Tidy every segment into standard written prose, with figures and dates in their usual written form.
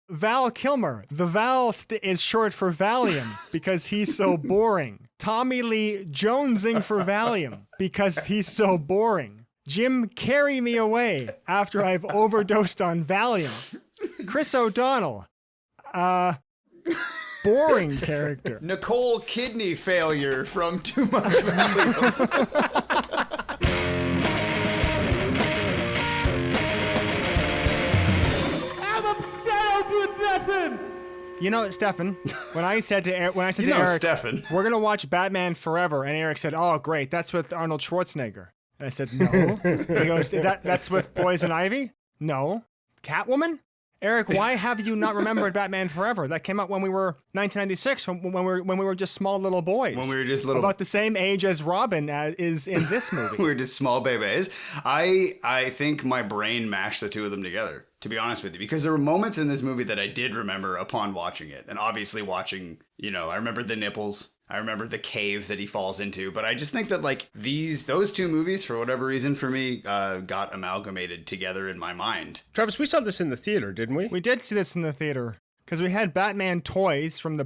Val Kilmer. The Val is short for Valium because he's so boring. Tommy Lee jonesing for Valium because he's so boring. Jim carry me away after I've overdosed on Valium. Chris O'Donnell. Boring character. Nicole kidney failure from Too Much Valium. You know, Stefan, when I said to Eric, Stefan, we're going to watch Batman Forever, and Eric said, oh, great, that's with Arnold Schwarzenegger. And I said, no. And he goes, that's with Poison Ivy? No. Catwoman? Eric, why have you not remembered Batman Forever? That came out when we were 1996, when we were just small little boys. When we were just little, about the same age as Robin is in this movie. We were just small babies. I think my brain mashed the two of them together, to be honest with you, because there were moments in this movie that I did remember upon watching it, and obviously watching, I remember the nipples. I remember the cave that he falls into, but I just think that like those two movies, for whatever reason, for me, got amalgamated together in my mind. Travis, we saw this in the theater, didn't we? We did see this in the theater because we had Batman toys from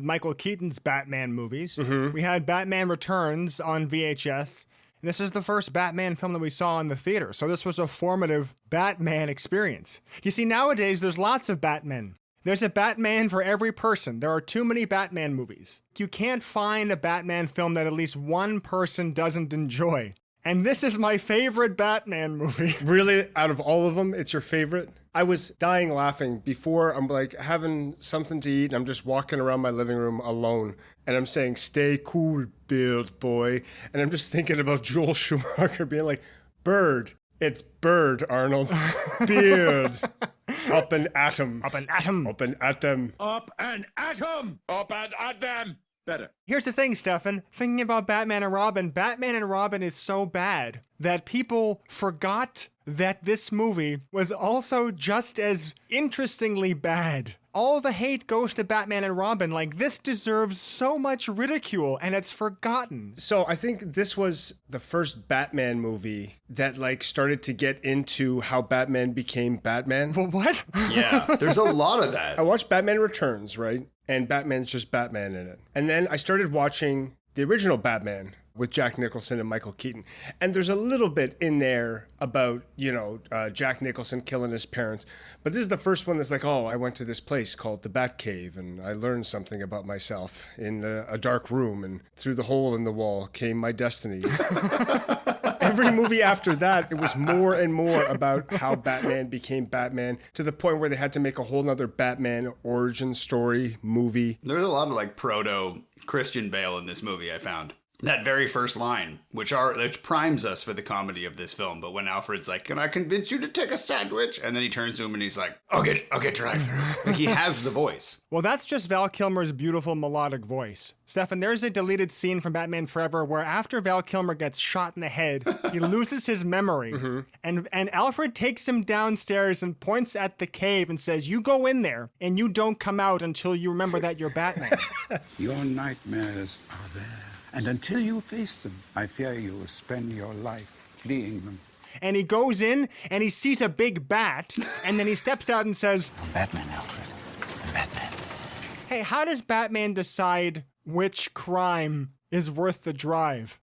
Michael Keaton's Batman movies. Mm-hmm. We had Batman Returns on VHS. And this is the first Batman film that we saw in the theater, so this was a formative Batman experience. You see, nowadays there's lots of Batmen. There's a Batman for every person. There are too many Batman movies. You can't find a Batman film that at least one person doesn't enjoy. And this is my favorite Batman movie. Really? Out of all of them, it's your favorite? I was dying laughing before. I'm like having something to eat, and I'm just walking around my living room alone. And I'm saying, stay cool, Build Boy. And I'm just thinking about Joel Schumacher being like, Bird. It's Bird, Arnold. Beard. Up and atom. Up and atom. Up and atom. Up and atom. Up and atom. Better. Here's the thing, Stefan. Thinking about Batman and Robin is so bad that people forgot that this movie was also just as interestingly bad. All the hate goes to Batman and Robin. Like, this deserves so much ridicule, and it's forgotten. So I think this was the first Batman movie that, like, started to get into how Batman became Batman. Well, what? Yeah, there's a lot of that. I watched Batman Returns, right? And Batman's just Batman in it. And then I started watching the original Batman with Jack Nicholson and Michael Keaton. And there's a little bit in there about, Jack Nicholson killing his parents. But this is the first one that's like, oh, I went to this place called the Batcave, and I learned something about myself in a dark room, and through the hole in the wall came my destiny. Every movie after that, it was more and more about how Batman became Batman, to the point where they had to make a whole nother Batman origin story movie. There's a lot of like proto Christian Bale in this movie, I found. That very first line, which primes us for the comedy of this film. But when Alfred's like, "Can I convince you to take a sandwich?" and then he turns to him and he's like, "I'll get drive-through." Like, he has the voice. Well, that's just Val Kilmer's beautiful melodic voice. Stefan, there's a deleted scene from Batman Forever where after Val Kilmer gets shot in the head, he loses his memory. Mm-hmm. And Alfred takes him downstairs and points at the cave and says, "You go in there and you don't come out until you remember that you're Batman." Your nightmares are there. And until you face them, I fear you will spend your life fleeing them. And he goes in and he sees a big bat, and then he steps out and says, I'm Batman, Alfred. I'm Batman. Hey, how does Batman decide which crime is worth the drive?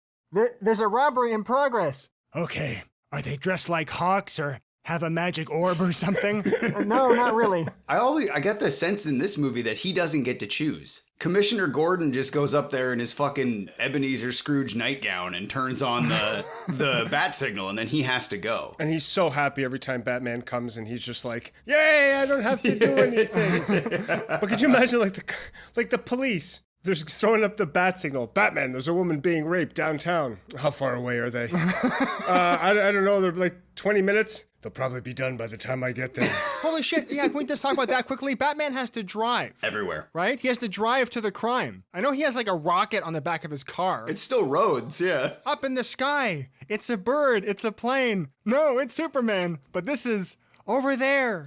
There's a robbery in progress. Okay, are they dressed like hawks or have a magic orb or something? No, not really. I get the sense in this movie that he doesn't get to choose. Commissioner Gordon just goes up there in his fucking Ebenezer Scrooge nightgown and turns on the bat signal, and then he has to go. And he's so happy every time Batman comes, and he's just like, "Yay! I don't have to do anything." But could you imagine, like the police? They're throwing up the bat signal. Batman, there's a woman being raped downtown. How far away are they? I don't know. They're like 20 minutes. They'll probably be done by the time I get there. Holy shit. Yeah, can we just talk about that quickly? Batman has to drive. Everywhere. Right? He has to drive to the crime. I know he has like a rocket on the back of his car. It's still roads, yeah. Up in the sky. It's a bird. It's a plane. No, it's Superman. But this is over there.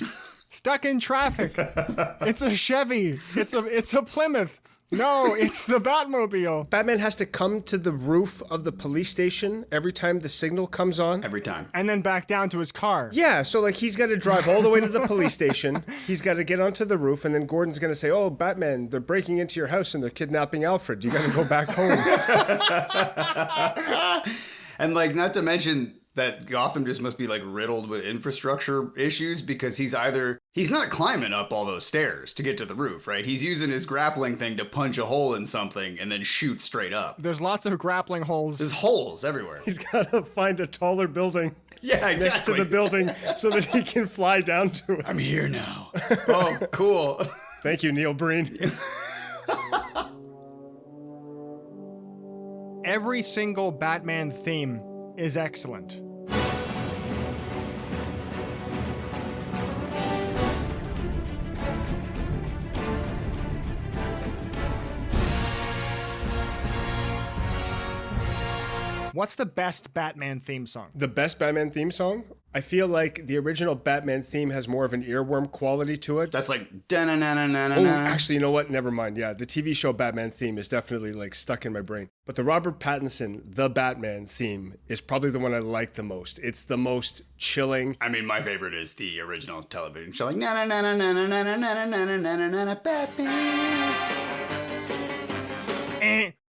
Stuck in traffic. It's a Chevy. It's a Plymouth. No, it's the Batmobile. Batman has to come to the roof of the police station every time the signal comes on. Every time. And then back down to his car. Yeah, so like he's got to drive all the way to the police station. He's got to get onto the roof, and then Gordon's going to say, "Oh, Batman, they're breaking into your house and they're kidnapping Alfred. You got to go back home." And like, not to mention that Gotham just must be like riddled with infrastructure issues because he's not climbing up all those stairs to get to the roof, right? He's using his grappling thing to punch a hole in something and then shoot straight up. There's lots of grappling holes. There's holes everywhere. He's got to find a taller building. Yeah, exactly. Next to the building so that he can fly down to it. I'm here now. Oh, cool. Thank you, Neil Breen. Every single Batman theme is excellent. What's the best Batman theme song? The best Batman theme song? I feel like the original Batman theme has more of an earworm quality to it. That's like da-na-na-na-na-na. Oh, actually, you know what? Never mind. Yeah, the TV show Batman theme is definitely like stuck in my brain. But the Robert Pattinson, the Batman theme is probably the one I like the most. It's the most chilling. I mean, my favorite is the original television show, like na-na-na-na-na-na-na-na-na-na-na-na-na, Batman.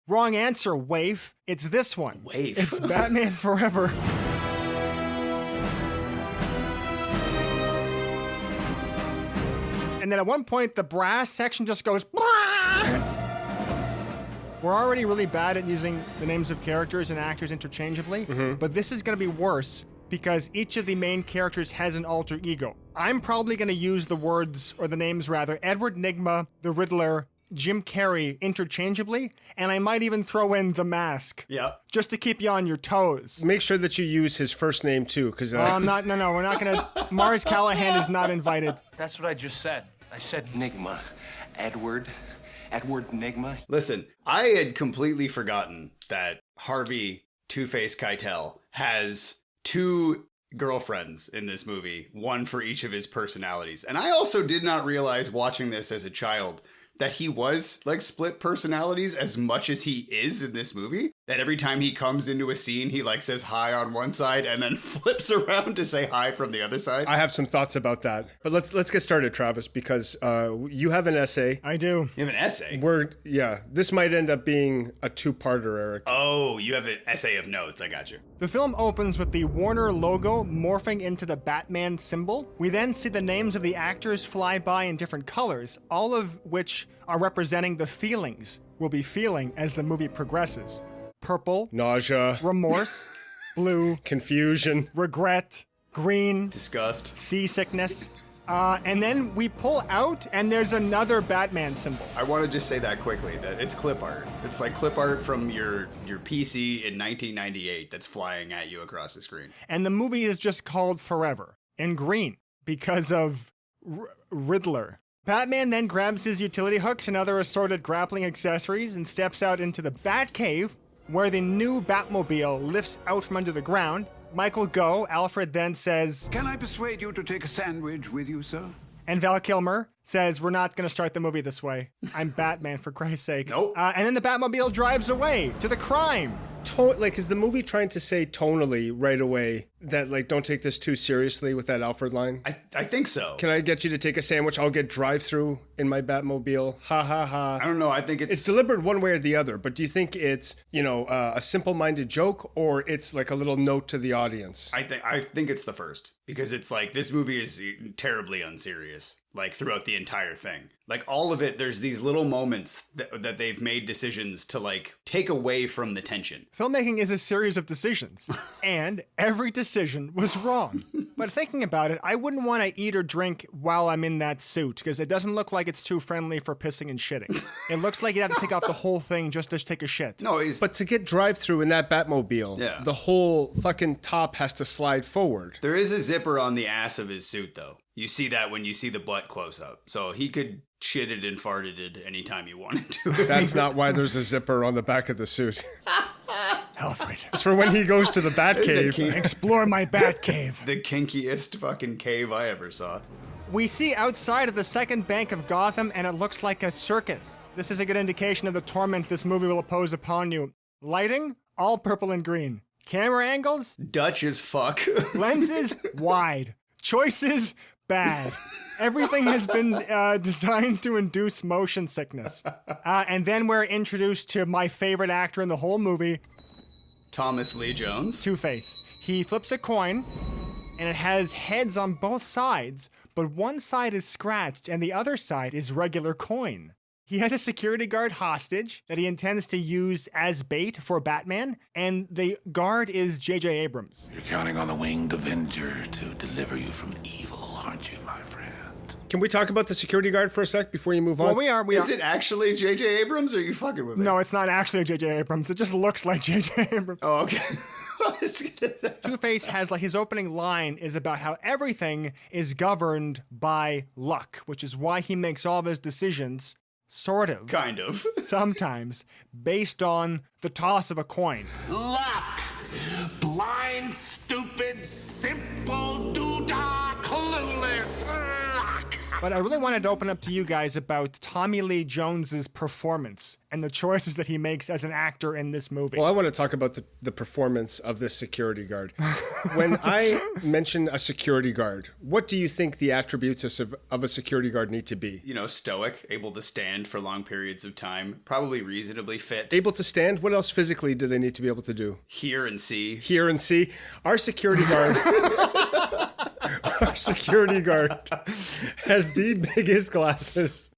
Wrong answer, waif. It's this one. Waif. It's Batman Forever. And then at one point, the brass section just goes. We're already really bad at using the names of characters and actors interchangeably, but this is going to be worse because each of the main characters has an alter ego. I'm probably going to use the words, or the names rather, Edward Nygma, the Riddler, Jim Carrey interchangeably, and I might even throw in The Mask. Yeah. Just to keep you on your toes. Make sure that you use his first name too, because No, we're not gonna. Mars Callahan is not invited. That's what I just said. I said Nygma. Edward Nygma. Listen, I had completely forgotten that Harvey Two-Face Keitel has two girlfriends in this movie, one for each of his personalities. And I also did not realize watching this as a child that he was like split personalities as much as he is in this movie. That every time he comes into a scene, he like says hi on one side and then flips around to say hi from the other side. I have some thoughts about that. But let's get started, Travis, because you have an essay. I do. You have an essay? This might end up being a two-parter, Eric. Oh, you have an essay of notes. I got you. The film opens with the Warner logo morphing into the Batman symbol. We then see the names of the actors fly by in different colors, all of which are representing the feelings we'll be feeling as the movie progresses. Purple, Nausea, remorse, blue, confusion, regret, green, Disgust, seasickness. And then we pull out, and there's another Batman symbol. I want to just say that quickly, that it's clip art. It's like clip art from your PC in 1998 that's flying at you across the screen. And the movie is just called Forever, in green, because of Riddler. Batman then grabs his utility hooks and other assorted grappling accessories and steps out into the Batcave, where the new Batmobile lifts out from under the ground. Michael go. Alfred then says, Can I persuade you to take a sandwich with you, sir? and Val Kilmer says, we're not going to start the movie this way. I'm Batman, for Christ's sake. Nope. And then the Batmobile drives away to the crime. Is the movie trying to say tonally right away that, like, don't take this too seriously with that Alfred line? I think so. Can I get you to take a sandwich? I'll get drive-through in my Batmobile. Ha ha ha. I don't know. I think It's deliberate one way or the other, but do you think it's, a simple-minded joke, or it's like a little note to the audience? I think it's the first, because it's like, this movie is terribly unserious, like throughout the entire thing. Like all of it, there's these little moments that they've made decisions to like take away from the tension. Filmmaking is a series of decisions, and every decision was wrong. But thinking about it, I wouldn't want to eat or drink while I'm in that suit, because it doesn't look like it's too friendly for pissing and shitting. It looks like you have to take off the whole thing just to take a shit. No, But to get drive-through in that Batmobile, Yeah. the whole fucking top has to slide forward. there is a zipper on the ass of his suit, though. You see that when you see the butt close up. So he could shit it and farted it anytime he wanted to. That's not why there's a zipper on the back of the suit. Alfred, It's for when he goes to the Batcave. explore my Batcave. The kinkiest fucking cave I ever saw. We see outside of the second bank of Gotham, and it looks like a circus. This is a good indication of the torment this movie will impose upon you. Lighting, all purple and green. Camera angles, Dutch as fuck. lenses, wide. Choices, bad. Everything has been designed to induce motion sickness. And then we're introduced to my favorite actor in the whole movie, Thomas Lee Jones. Two-Face. He flips a coin, and it has heads on both sides, but one side is scratched and the other side is regular coin. He has a security guard hostage that he intends to use as bait for Batman, and the guard is J.J. Abrams. You're counting on the winged Avenger to deliver you from evil, aren't you, my friend? Can we talk about the security guard for a sec before you move on? Well, we are. Is it actually J.J. Abrams, or are you fucking with me? No, it's not actually J.J. Abrams. It just looks like J.J. Abrams. Oh, okay. Two-Face has, like, his opening line is about how everything is governed by luck, which is why he makes all of his decisions, sort of, Kind of. sometimes, based on the toss of a coin. Luck! Blind, stupid, simple, doodah, clueless luck! But I really wanted to open up to you guys about Tommy Lee Jones's performance and the choices that he makes as an actor in this movie. Well, I want to talk about the performance of this security guard. When I mention a security guard, what do you think the attributes of a security guard need to be? You know, stoic, able to stand for long periods of time, probably reasonably fit. Able to stand? What else physically do they need to be able to do? Hear and see. Hear and see. Our security guard... Our security guard has the biggest glasses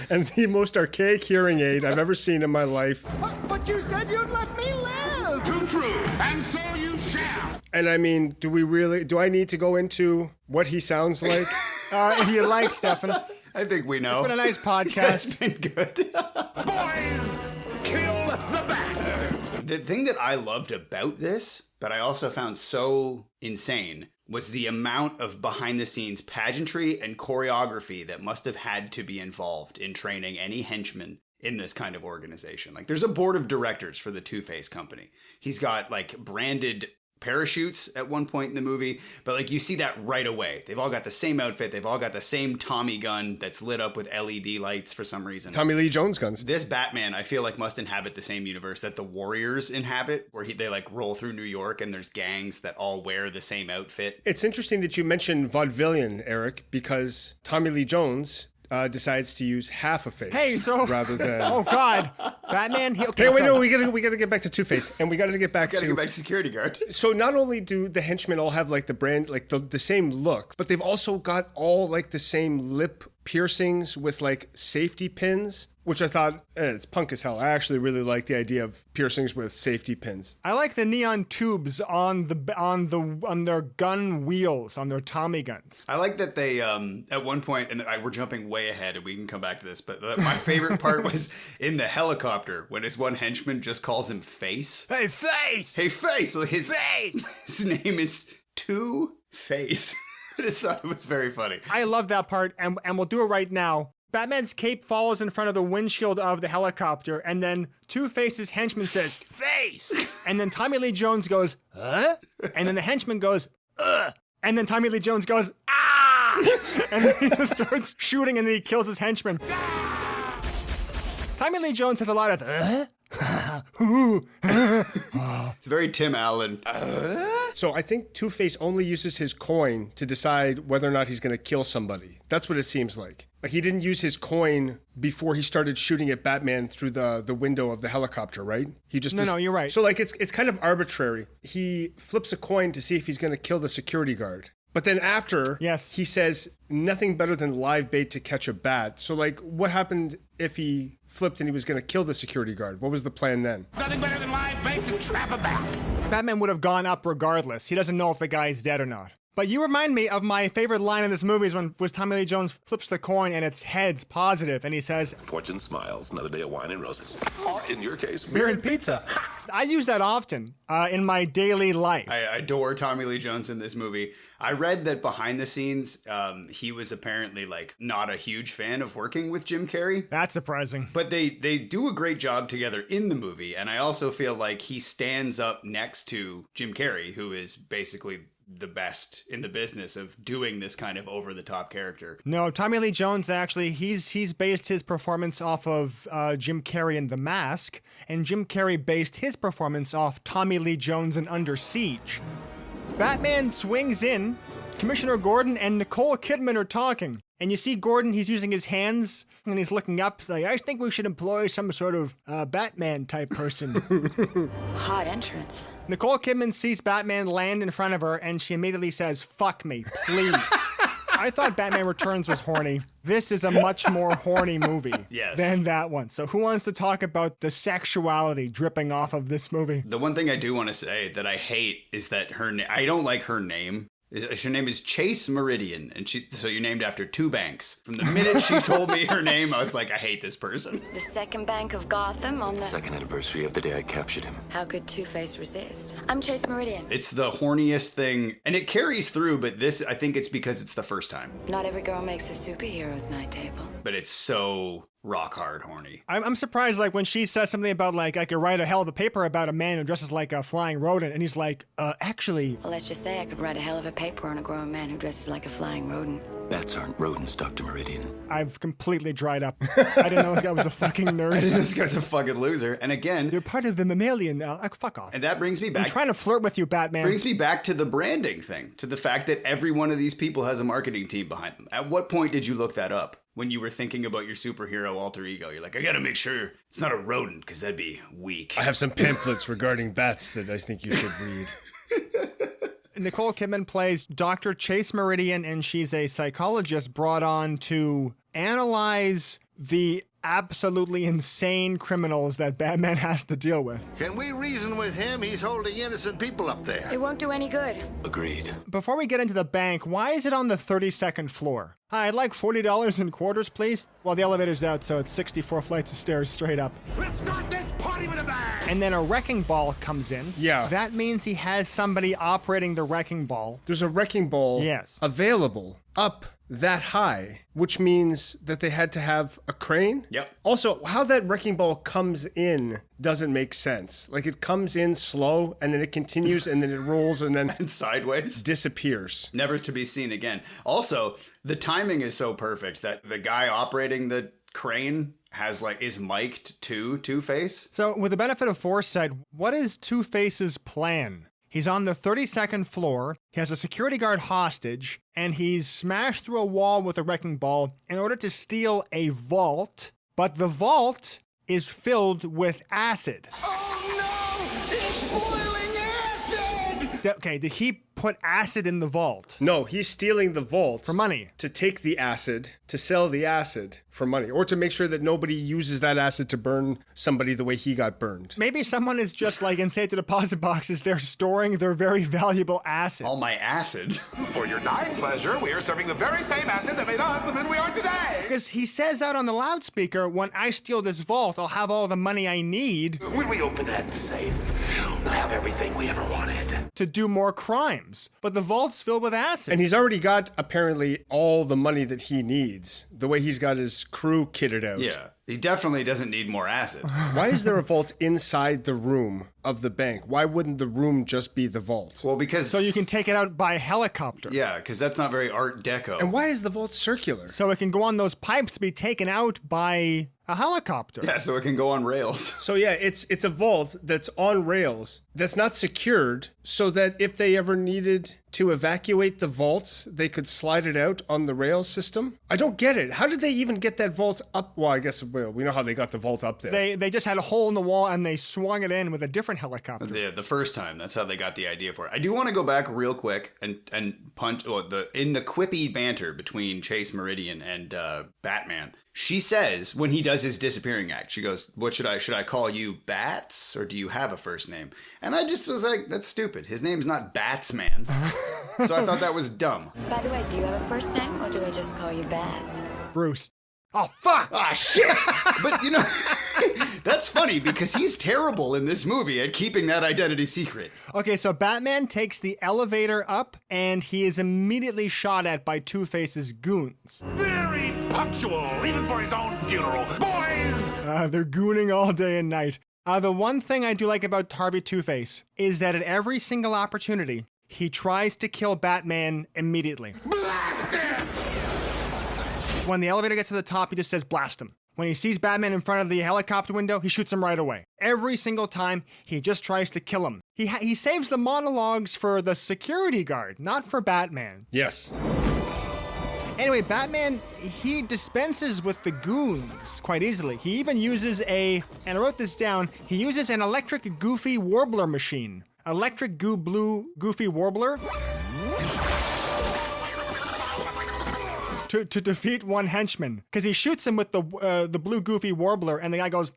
and the most archaic hearing aid I've ever seen in my life. But you said you'd let me live! Too true, and so you shall! And I mean, do I need to go into what he sounds like? If you like, Stefan. I think we know. It's been a nice podcast. It's been good. Boys, kill the bat! The thing that I loved about this, but I also found so insane, was the amount of behind-the-scenes pageantry and choreography that must have had to be involved in training any henchman in this kind of organization. Like, there's a board of directors for the Two-Face company. He's got, like, branded parachutes at one point in the movie, but, like, you see that right away. They've all got the same outfit. They've all got the same Tommy gun that's lit up with LED lights for some reason. Tommy Lee Jones guns. This Batman, I feel like, must inhabit the same universe that the Warriors inhabit, where they like roll through New York and there's gangs that all wear the same outfit. It's interesting that you mentioned vaudevillian, Eric, because Tommy Lee Jones decides to use half a face. Hey, so rather than oh God, Batman. Okay, hey, wait, so- no, we gotta get back to Two-Face, and we gotta get back Gotta to go back to security guard. So not only do the henchmen all have like the brand, like the same look, but they've also got all like the same lip piercings with like safety pins, which I thought it's punk as hell. I actually really like the idea of piercings with safety pins. I like the neon tubes on their gun wheels on their Tommy guns. I like that they at one point, and we're jumping way ahead, and we can come back to this. But my favorite part was in the helicopter when his one henchman just calls him Face. Hey, Face! Hey, Face! So his Face! his name is Two-Face. I just thought it was very funny. I love that part, and we'll do it right now. Batman's cape falls in front of the windshield of the helicopter, and then Two-Face's henchman says, "Face!" And then Tommy Lee Jones goes, "Huh?" And then the henchman goes, "Ugh!" And then Tommy Lee Jones goes, "Ah!" And then he just starts shooting, and then he kills his henchman. Tommy Lee Jones has a lot of, It's very Tim Allen. So I think Two-Face only uses his coin to decide whether or not he's going to kill somebody. That's what it seems like. Like he didn't use his coin before he started shooting at Batman through the window of the helicopter, right? He just No, you're right. So like it's kind of arbitrary. He flips a coin to see if he's going to kill the security guard. But then after, Yes. he says nothing better than live bait to catch a bat. So like what happened if he flipped and he was going to kill the security guard? What was the plan then? Nothing better than live bait to trap a bat! Batman would have gone up regardless. He doesn't know if the guy's dead or not. But you remind me of my favorite line in this movie is when Tommy Lee Jones flips the coin and it's heads positive, and he says, Fortune smiles, another day of wine and roses. Or, in your case, "Beer and pizza." I use that often in my daily life. I adore Tommy Lee Jones in this movie. I read that behind the scenes, he was apparently like not a huge fan of working with Jim Carrey. That's surprising. But they do a great job together in the movie, and I also feel like he stands up next to Jim Carrey, who is basically the best in the business of doing this kind of over-the-top character. No, Tommy Lee Jones, actually, he's based his performance off of Jim Carrey in The Mask, and Jim Carrey based his performance off Tommy Lee Jones in Under Siege. Batman swings in, Commissioner Gordon and Nicole Kidman are talking, and you see Gordon, he's using his hands, and he's looking up, like, I think we should employ some sort of Batman-type person. Hot entrance. Nicole Kidman sees Batman land in front of her, and she immediately says, fuck me, please. I thought Batman Returns was horny. This is a much more horny movie than that one. So who wants to talk about the sexuality dripping off of this movie? The one thing I do want to say that I hate is that I don't like her name. Her name is Chase Meridian, and so you're named after two banks. From the minute she told me her name, I was like, I hate this person. The second bank of Gotham on the... Second anniversary of the day I captured him. How could Two-Face resist? I'm Chase Meridian. It's the horniest thing, and it carries through, but this, I think it's because it's the first time. Not every girl makes a superhero's night table. But it's so rock hard horny. I'm surprised, like, when she says something about, like, I could write a hell of a paper about a man who dresses like a flying rodent, and he's like, actually... Well, let's just say I could write a hell of a paper on a grown man who dresses like a flying rodent. Bats aren't rodents, Dr. Meridian. I've completely dried up. I didn't know this guy was a fucking nerd. I didn't know this guy's a fucking loser. And again... You're part of the mammalian... fuck off. And that brings me back... I'm trying to flirt with you, Batman. Brings me back to the branding thing, to the fact that every one of these people has a marketing team behind them. At what point did you look that up? When you were thinking about your superhero alter ego, you're like, I gotta make sure it's not a rodent, because that'd be weak. I have some pamphlets regarding bats that I think you should read. Nicole Kidman plays Dr. Chase Meridian, and she's a psychologist brought on to analyze the absolutely insane criminals that Batman has to deal with. Can we reason with him? He's holding innocent people up there. It won't do any good. Agreed. Before we get into the bank, why is it on the 32nd floor? Hi, I'd like $40 in quarters, please. Well, the elevator's out, so it's 64 flights of stairs straight up. Let's start this party with a bang! And then a wrecking ball comes in. Yeah. That means he has somebody operating the wrecking ball. There's a wrecking ball available up that high, which means that they had to have a crane. Yep. Also, how that wrecking ball comes in doesn't make sense. Like, it comes in slow, and then it continues, and then it rolls, and then and sideways disappears. Never to be seen again. Also, the timing is so perfect that the guy operating the crane is mic'd to Two-Face. So, with the benefit of foresight, what is Two-Face's plan? He's on the 32nd floor, he has a security guard hostage, and he's smashed through a wall with a wrecking ball in order to steal a vault, but the vault is filled with acid. Oh no! It's boiling acid! Okay, did he put acid in the vault? No, he's stealing the vault. For money. To take the acid, to sell the acid for money, or to make sure that nobody uses that acid to burn somebody the way he got burned. Maybe someone is just like in safe deposit boxes, they're storing their very valuable acid. All my acid. For your dying pleasure, we are serving the very same acid that made us the men we are today. Because he says out on the loudspeaker, when I steal this vault, I'll have all the money I need. When we open that safe, we'll have everything we ever wanted. To do more crimes. But the vault's filled with acid. And he's already got, apparently, all the money that he needs. The way he's got his crew kitted out. Yeah. He definitely doesn't need more acid. Why is there a vault inside the room of the bank? Why wouldn't the room just be the vault? Well, because... So you can take it out by helicopter. Yeah, because that's not very Art Deco. And why is the vault circular? So it can go on those pipes to be taken out by a helicopter. Yeah, so it can go on rails. So yeah, it's a vault that's on rails, that's not secured, so that if they ever needed to evacuate the vaults, they could slide it out on the rail system. I don't get it. How did they even get that vault up? Well, I guess we know how they got the vault up there. They just had a hole in the wall and they swung it in with a different helicopter. Yeah, the first time. That's how they got the idea for it. I do want to go back real quick and punch in the quippy banter between Chase Meridian and Batman. She says, when he does his disappearing act, she goes, "What should I call you, Bats? Or do you have a first name?" And I just was like, that's stupid. His name's not Batsman. So I thought that was dumb. By the way, do you have a first name, or do I just call you Bats? Bruce. Oh, fuck! Ah, shit! But, you know, that's funny because he's terrible in this movie at keeping that identity secret. Okay, so Batman takes the elevator up, and he is immediately shot at by Two-Face's goons. Very punctual, even for his own funeral. Boys! They're gooning all day and night. The one thing I do like about Harvey Two-Face is that at every single opportunity, he tries to kill Batman immediately. Blast him! When the elevator gets to the top, he just says, blast him. When he sees Batman in front of the helicopter window, he shoots him right away. Every single time, he just tries to kill him. He saves the monologues for the security guard, not for Batman. Yes. Anyway, Batman, he dispenses with the goons quite easily. He even uses and I wrote this down, he uses an electric goofy warbler machine. Electric blue goofy warbler. To defeat one henchman, because he shoots him with the blue goofy warbler, and the guy goes,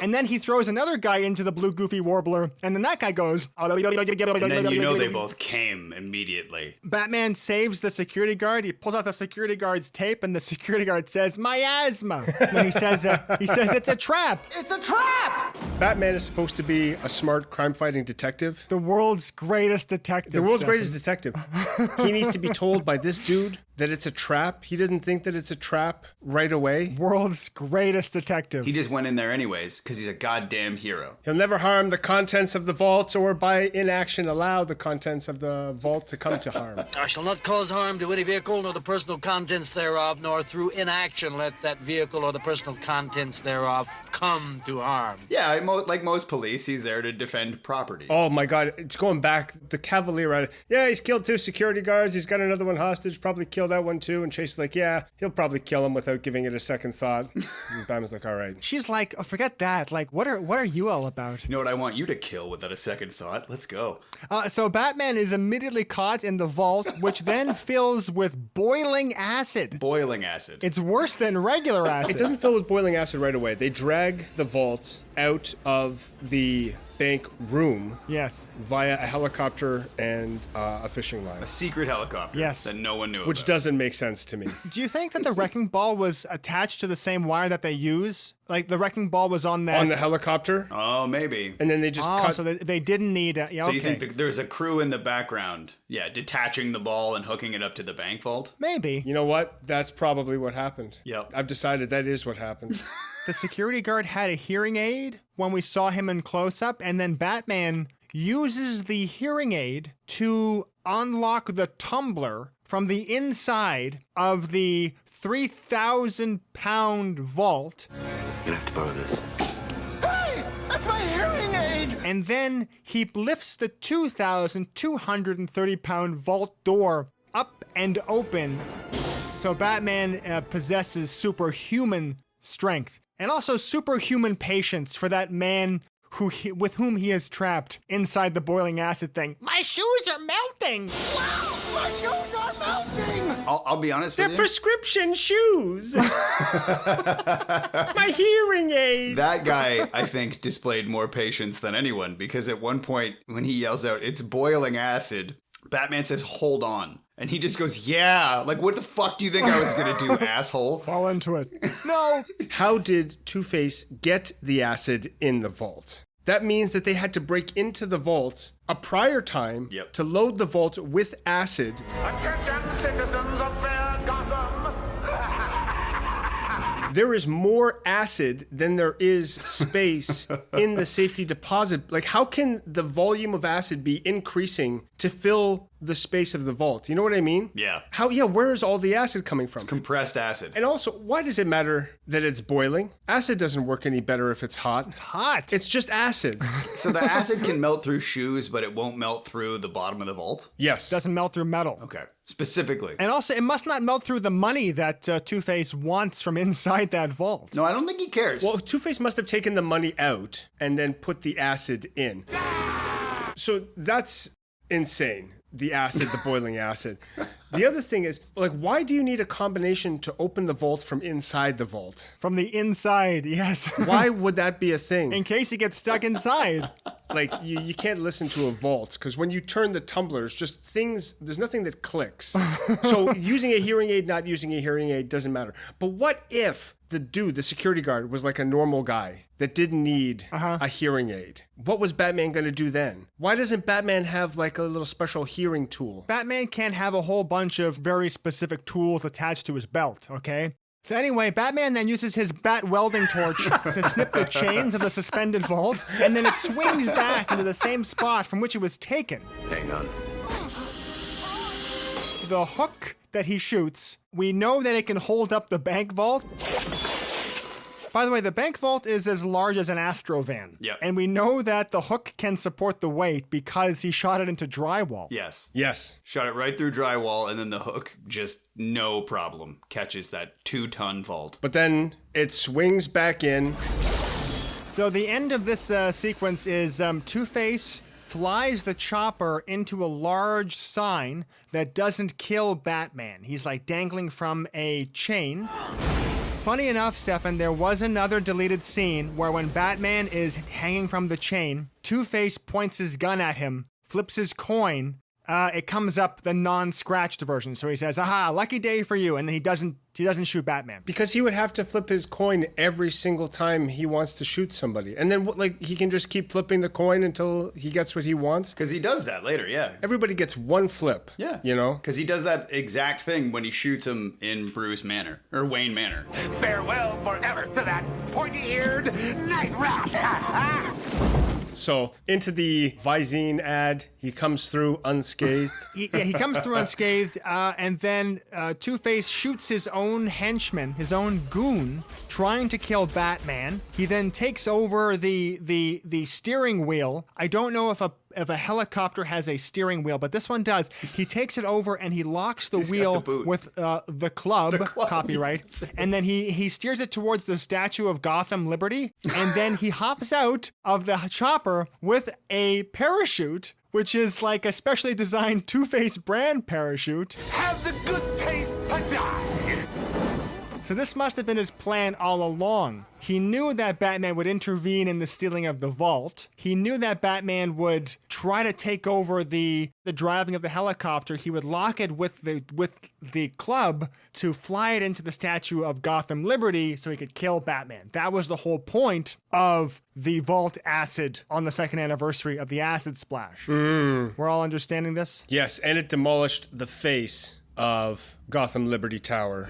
and then he throws another guy into the blue goofy warbler, and then that guy goes, and then you know they both came immediately. Batman saves the security guard. He pulls out the security guard's tape, and the security guard says, "My asthma." And he says, "It's a trap. It's a trap! Batman is supposed to be a smart crime-fighting detective. The world's greatest detective. The world's greatest detective. He needs to be told by this dude that it's a trap. He doesn't think that it's a trap right away. World's greatest detective. He just went in there anyways, because he's a goddamn hero. He'll never harm the contents of the vault, or by inaction allow the contents of the vault to come to harm. I shall not cause harm to any vehicle, nor the personal contents thereof, nor through inaction let that vehicle or the personal contents thereof come to harm. Yeah, like most police, he's there to defend property. Oh my God, it's going back. The Cavalier at it. Yeah, he's killed 2 security guards. He's got another one hostage. Probably killed that one too. And Chase is like, yeah, he'll probably kill him without giving it a second thought. And Batman's like, all right. She's like, oh, forget that. Like, what are you all about? You know what I want you to kill without a second thought? Let's go. So Batman is immediately caught in the vault, which then fills with boiling acid. Boiling acid. It's worse than regular acid. It doesn't fill with boiling acid right away. They drag the vault out of the bank room. Yes. Via a helicopter and a fishing line. A secret helicopter. Yes. That no one knew Which about. doesn't make sense to me. Do you think that the wrecking ball was attached to the same wire that they use? Like the wrecking ball was on that... On the helicopter? Oh, maybe. And then they just cut... so they didn't need... So okay. you think there's a crew in the background, detaching the ball and hooking it up to the bank vault? Maybe. You know what? That's probably what happened. Yep. I've decided that is what happened. The security guard had a hearing aid when we saw him in close-up, and then Batman uses the hearing aid to unlock the tumbler from the inside of the 3,000-pound vault. You'll have to borrow this. Hey! That's my hearing aid! And then he lifts the 2,230-pound vault door up and open. So Batman possesses superhuman strength and also superhuman patience for that man with whom he is trapped inside the boiling acid thing. My shoes are melting! Wow! My shoes are melting! I'll be honest with you. They're prescription shoes! My hearing aid! That guy, I think, displayed more patience than anyone, because at one point, when he yells out, "It's boiling acid," Batman says, "Hold on." And he just goes, "Yeah, like what the fuck do you think I was gonna do, asshole?" Fall into it. No! How did Two-Face get the acid in the vault? That means that they had to break into the vault a prior time to load the vault with acid. Attention, citizens of fair Gotham! There is more acid than there is space in the safety deposit. Like, how can the volume of acid be increasing to fill the space of the vault? You know what I mean? Yeah. Where is all the acid coming from? It's compressed acid. And also, why does it matter that it's boiling? Acid doesn't work any better if it's hot. It's hot. It's just acid. So the acid can melt through shoes, but it won't melt through the bottom of the vault? Yes. Doesn't melt through metal. Okay. Specifically. And also, it must not melt through the money that Two-Face wants from inside that vault. No, I don't think he cares. Well, Two-Face must have taken the money out and then put the acid in. So that's insane. The acid, the boiling acid. The other thing is, like, why do you need a combination to open the vault from inside the vault? From the inside, yes. Why would that be a thing? In case you get stuck inside. Like, you can't listen to a vault, because when you turn the tumblers, there's nothing that clicks. So using a hearing aid, not using a hearing aid doesn't matter. But what if the security guard, was like a normal guy that didn't need a hearing aid? What was Batman going to do then? Why doesn't Batman have like a little special hearing tool? Batman can't have a whole bunch of very specific tools attached to his belt, okay? So anyway, Batman then uses his bat welding torch to snip the chains of the suspended vault, and then it swings back into the same spot from which it was taken. Hang on. The hook that he shoots, we know that it can hold up the bank vault. By the way, the bank vault is as large as an Astro van. Yep. And we know that the hook can support the weight because he shot it into drywall. Yes. Yes. Shot it right through drywall, and then the hook just no problem catches that 2-ton vault. But then it swings back in. So the end of this sequence is Two-Face flies the chopper into a large sign that doesn't kill Batman. He's like dangling from a chain. Funny enough, Stefan, there was another deleted scene where when Batman is hanging from the chain, Two-Face points his gun at him, flips his coin, it comes up the non-scratched version. So he says, aha, lucky day for you, and then he doesn't shoot Batman. Because he would have to flip his coin every single time he wants to shoot somebody. And then like he can just keep flipping the coin until he gets what he wants. Because he does that later, yeah. Everybody gets one flip. Yeah. You know? Because he does that exact thing when he shoots him in Bruce Manor, or Wayne Manor. Farewell forever to that pointy-eared night rat. So into the Visine ad, he comes through unscathed. He comes through unscathed, and then Two-Face shoots his own henchman, his own goon, trying to kill Batman. He then takes over the steering wheel. I don't know if a helicopter has a steering wheel, but this one does. He takes it over and he locks the wheel with the club, copyright, and then he steers it towards the statue of Gotham Liberty, and then he hops out of the chopper with a parachute, which is like a specially designed Two-Face brand parachute. Have the good taste to die. So this must have been his plan all along. He knew that Batman would intervene in the stealing of the vault. He knew that Batman would try to take over the driving of the helicopter. He would lock it with the club to fly it into the statue of Gotham Liberty so he could kill Batman. That was the whole point of the vault acid on the second anniversary of the acid splash. We're all understanding this? Yes, and it demolished the face of Gotham Liberty Tower.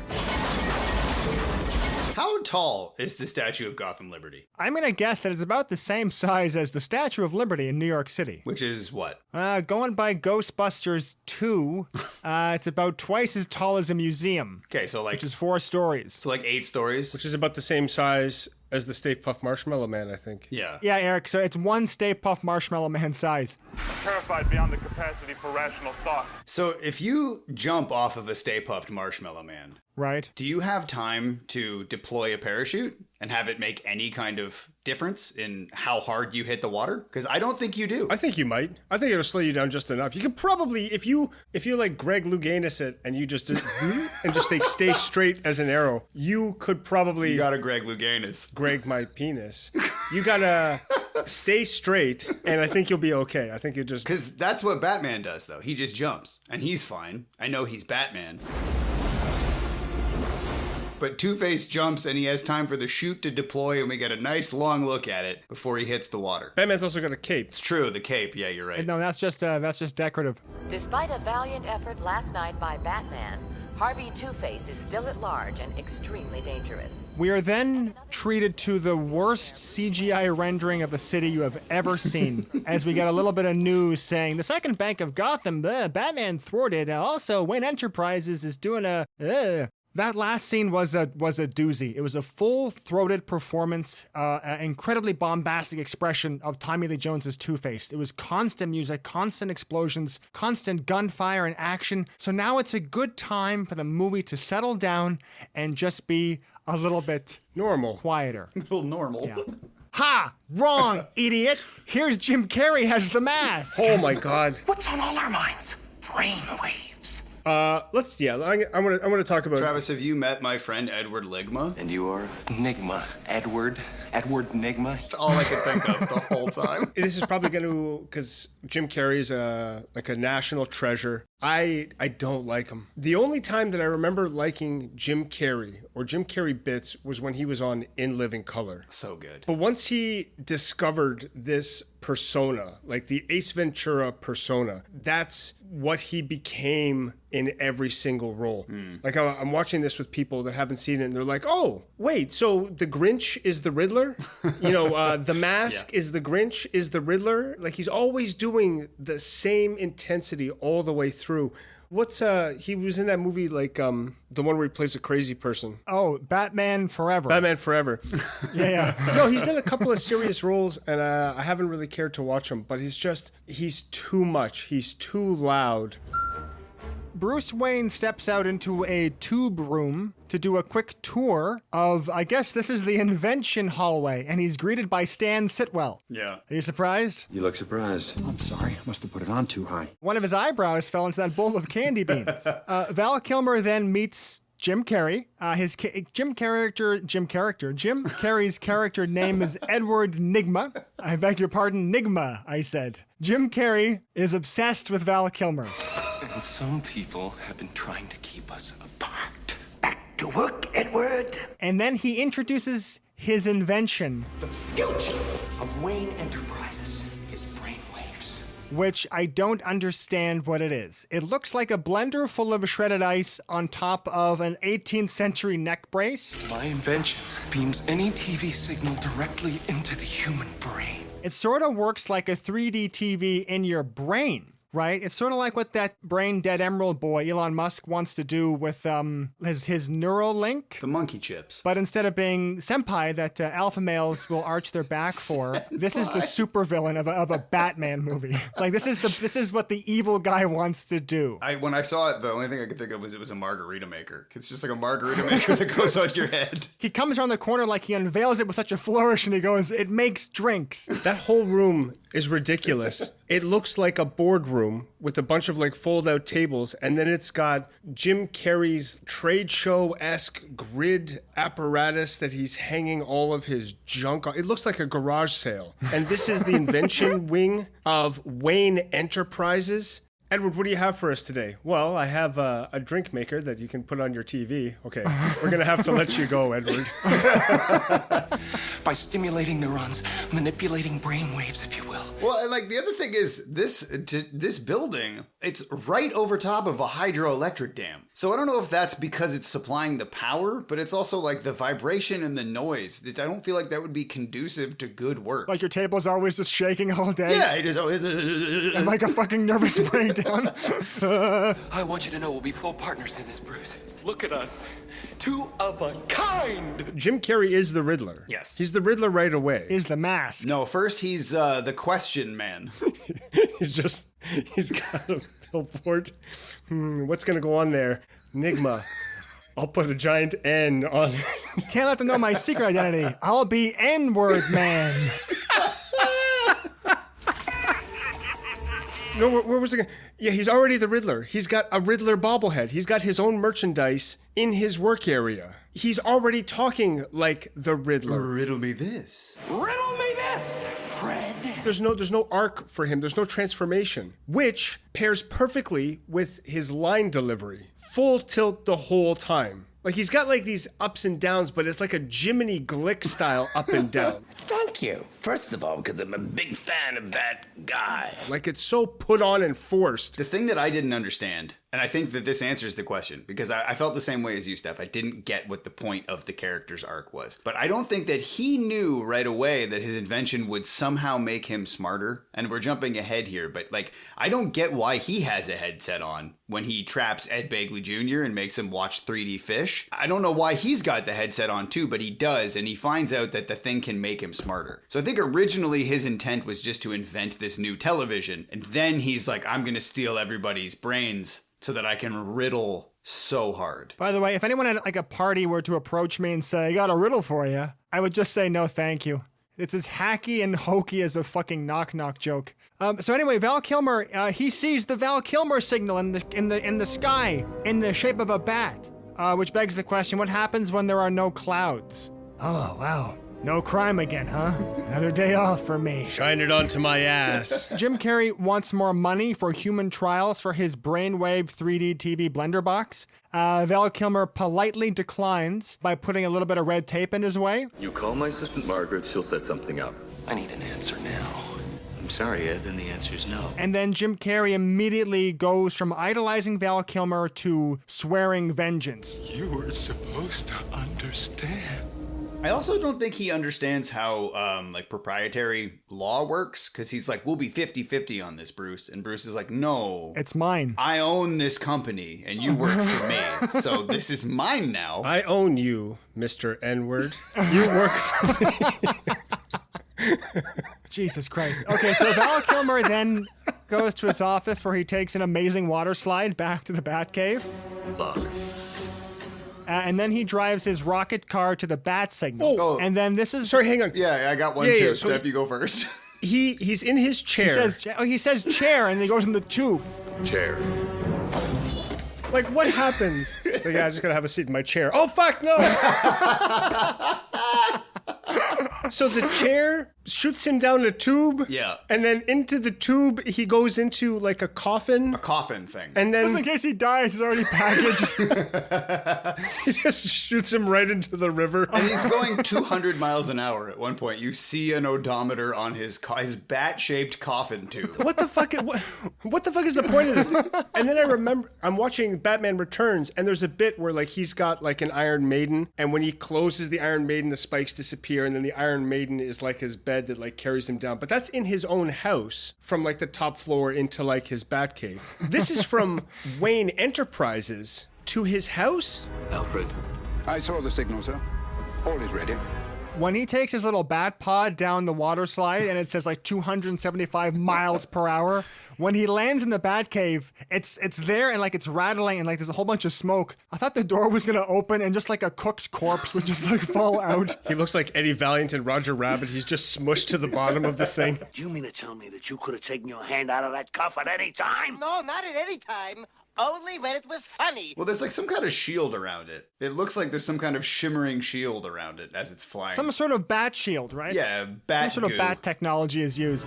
How tall is the Statue of Gotham Liberty? I'm going to guess that it's about the same size as the Statue of Liberty in New York City. Which is what? Going by Ghostbusters 2, it's about twice as tall as a museum. Okay, so like... which is 4 stories. So like 8 stories? Which is about the same size as the Stay Puft Marshmallow Man, I think. Yeah. Yeah, Eric, so it's one Stay Puft Marshmallow Man size. I'm terrified beyond the capacity for rational thought. So if you jump off of a Stay Puft Marshmallow Man... Right. Do you have time to deploy a parachute and have it make any kind of difference in how hard you hit the water? Because I don't think you do. I think you might. I think it'll slow you down just enough. You could probably, if you like Greg Louganis it and you just and just like stay straight as an arrow, you could probably. You got a Greg Louganis. Greg my penis. You gotta stay straight, and I think you'll be okay. I think you just because that's what Batman does, though. He just jumps, and he's fine. I know he's Batman. But Two-Face jumps and he has time for the chute to deploy and we get a nice long look at it before he hits the water. Batman's also got a cape. It's true, the cape. Yeah, you're right. No, that's just decorative. Despite a valiant effort last night by Batman, Harvey Two-Face is still at large and extremely dangerous. We are then treated to the worst CGI rendering of the city you have ever seen, as we get a little bit of news saying the second bank of Gotham, Batman thwarted. Also, Wayne Enterprises is doing a... That last scene was a doozy. It was a full-throated performance, an incredibly bombastic expression of Tommy Lee Jones's Two-Face. It was constant music, constant explosions, constant gunfire and action. So now it's a good time for the movie to settle down and just be a little bit normal, quieter. A little normal. Yeah. Ha! Wrong, idiot! Here's Jim Carrey has the mask. Oh my God! What's on all our minds? Brainwaves. I want to talk about... Travis, have you met my friend Edward Ligma? And you are? Nigma. Edward Nigma. That's all I could think of the whole time. This is probably going to... Because Jim Carrey is a national treasure. I don't like him. The only time that I remember liking Jim Carrey or Jim Carrey bits was when he was on In Living Color. So good. But once he discovered this persona, like the Ace Ventura persona, that's what he became in every single role. Like I'm watching this with people that haven't seen it and they're like, oh, wait, so the Grinch is the Riddler? The Mask is the Grinch, is the Riddler? Like he's always doing the same intensity all the way through. What's he was in that movie like the one where he plays a crazy person. Oh, Batman Forever. Batman Forever. Yeah. No, he's done a couple of serious roles and I haven't really cared to watch him, but he's too much. He's too loud. Bruce Wayne steps out into a tube room to do a quick tour of, I guess this is the invention hallway, and he's greeted by Stan Sitwell. Yeah. Are you surprised? You look surprised. I'm sorry. I must have put it on too high. One of his eyebrows fell into that bowl of candy beans. Val Kilmer then meets Jim Carrey. Jim Carrey's character name is Edward Nygma. I beg your pardon, Nygma, I said. Jim Carrey is obsessed with Val Kilmer. And some people have been trying to keep us apart. Back to work, Edward. And then he introduces his invention. The future of Wayne Enterprises is brainwaves. Which I don't understand what it is. It looks like a blender full of shredded ice on top of an 18th century neck brace. My invention beams any TV signal directly into the human brain. It sort of works like a 3D TV in your brain. Right? It's sort of like what that brain dead emerald boy Elon Musk wants to do with his Neuralink. The monkey chips. But instead of being senpai that alpha males will arch their back for, this is the supervillain of a Batman movie. Like this is what the evil guy wants to do. When I saw it, the only thing I could think of was it was a margarita maker. It's just like a margarita maker that goes on your head. He comes around the corner like he unveils it with such a flourish and he goes, "It makes drinks." That whole room is ridiculous. It looks like a boardroom with a bunch of like fold out tables, and then it's got Jim Carrey's trade show-esque grid apparatus that he's hanging all of his junk on. It looks like a garage sale. And this is the invention wing of Wayne Enterprises. Edward, what do you have for us today? Well, I have a drink maker that you can put on your TV. Okay, we're going to have to let you go, Edward. By stimulating neurons, manipulating brainwaves, if you will. Well, and like the other thing is this building, it's right over top of a hydroelectric dam. So I don't know if that's because it's supplying the power, but it's also like the vibration and the noise. I don't feel like that would be conducive to good work. Like your table's always just shaking all day. Yeah, it is always. And like a fucking nervous breakdown. I want you to know we'll be full partners in this, Bruce. Look at us. Two of a kind. Jim Carrey is the Riddler. Yes. He's the Riddler right away. He's the Mask. No, first he's the question man. he's got a billboard. What's going to go on there? Nygma. I'll put a giant N on it. Can't let them know my secret identity. I'll be N-word man. No, where was it? Yeah, he's already the Riddler. He's got a Riddler bobblehead. He's got his own merchandise in his work area. He's already talking like the Riddler. Riddle me this. Riddle me this, Fred. There's no arc for him. There's no transformation, which pairs perfectly with his line delivery. Full tilt the whole time. Like he's got like these ups and downs, but it's like a Jiminy Glick style up and down. Thank you. First of all, because I'm a big fan of that guy. Like it's so put on and forced. The thing that I didn't understand, and I think that this answers the question, because I felt the same way as you, Steph. I didn't get what the point of the character's arc was. But I don't think that he knew right away that his invention would somehow make him smarter. And we're jumping ahead here, but like, I don't get why he has a headset on when he traps Ed Begley Jr. and makes him watch 3D fish. I don't know why he's got the headset on too, but he does, and he finds out that the thing can make him smarter. So I think originally his intent was just to invent this new television, and then he's like, I'm gonna steal everybody's brains so that I can riddle so hard. By the way, if anyone at like a party were to approach me and say, I got a riddle for you, I would just say no thank you. It's as hacky and hokey as a fucking knock-knock joke. So anyway, Val Kilmer, he sees the Val Kilmer signal in the sky in the shape of a bat, which begs the question: what happens when there are no clouds? Oh wow, No crime again, huh? Another day off for me. Shine it onto my ass. Jim Carrey wants more money for human trials for his Brainwave 3D TV blender box. Val Kilmer politely declines by putting a little bit of red tape in his way. You call my assistant Margaret, she'll set something up. I need an answer now. I'm sorry, Ed, then the answer's no. And then Jim Carrey immediately goes from idolizing Val Kilmer to swearing vengeance. You were supposed to understand. I also don't think he understands how like proprietary law works, because he's like, we'll be 50-50 on this, Bruce. And Bruce is like, no. It's mine. I own this company and you work for me. So this is mine now. I own you, Mr. N-word. You work for me. Jesus Christ. Okay, so Val Kilmer then goes to his office where he takes an amazing water slide back to the Batcave. And then he drives his rocket car to the bat signal. Oh. And then this is... Sorry, hang on. Yeah, I got one too. So Steph, you go first. He's in his chair. He says chair, and he goes in the tube. Chair. Like, what happens? So, yeah, I just gotta have a seat in my chair. Oh, fuck, no! So the chair shoots him down a tube. Yeah. And then into the tube, he goes into, like, a coffin. A coffin thing. And then... Just in case he dies, he's already packaged. He just shoots him right into the river. And he's going 200 miles an hour at one point. You see an odometer on his bat-shaped coffin tube. What the fuck? What the fuck is the point of this? And then I remember I'm watching Batman Returns, and there's a bit where like he's got like an Iron Maiden, and when he closes the Iron Maiden, the spikes disappear, and then the Iron Maiden is like his bed that like carries him down. But that's in his own house, from like the top floor into like his Batcave. This is from Wayne Enterprises to his house. Alfred. I saw the signal, sir. All is ready. When he takes his little bat pod down the water slide and it says like 275 miles per hour, when he lands in the Batcave, it's there and like it's rattling and like there's a whole bunch of smoke. I thought the door was gonna open and just like a cooked corpse would just like fall out. He looks like Eddie Valiant and Roger Rabbit. He's just smushed to the bottom of the thing. Do you mean to tell me that you could have taken your hand out of that cuff at any time? No, not at any time. Only when it was funny. Well, there's like some kind of shield around it. It looks like there's some kind of shimmering shield around it as it's flying. Some sort of bat shield, right? Yeah, bat Some sort of bat technology is used.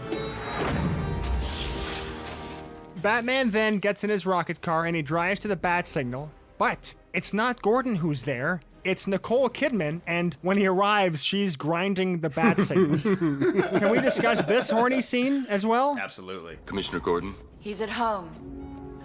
Batman then gets in his rocket car and he drives to the bat signal. But it's not Gordon who's there. It's Nicole Kidman, and when he arrives, she's grinding the bat signal. Can we discuss this horny scene as well? Absolutely. Commissioner Gordon. He's at home.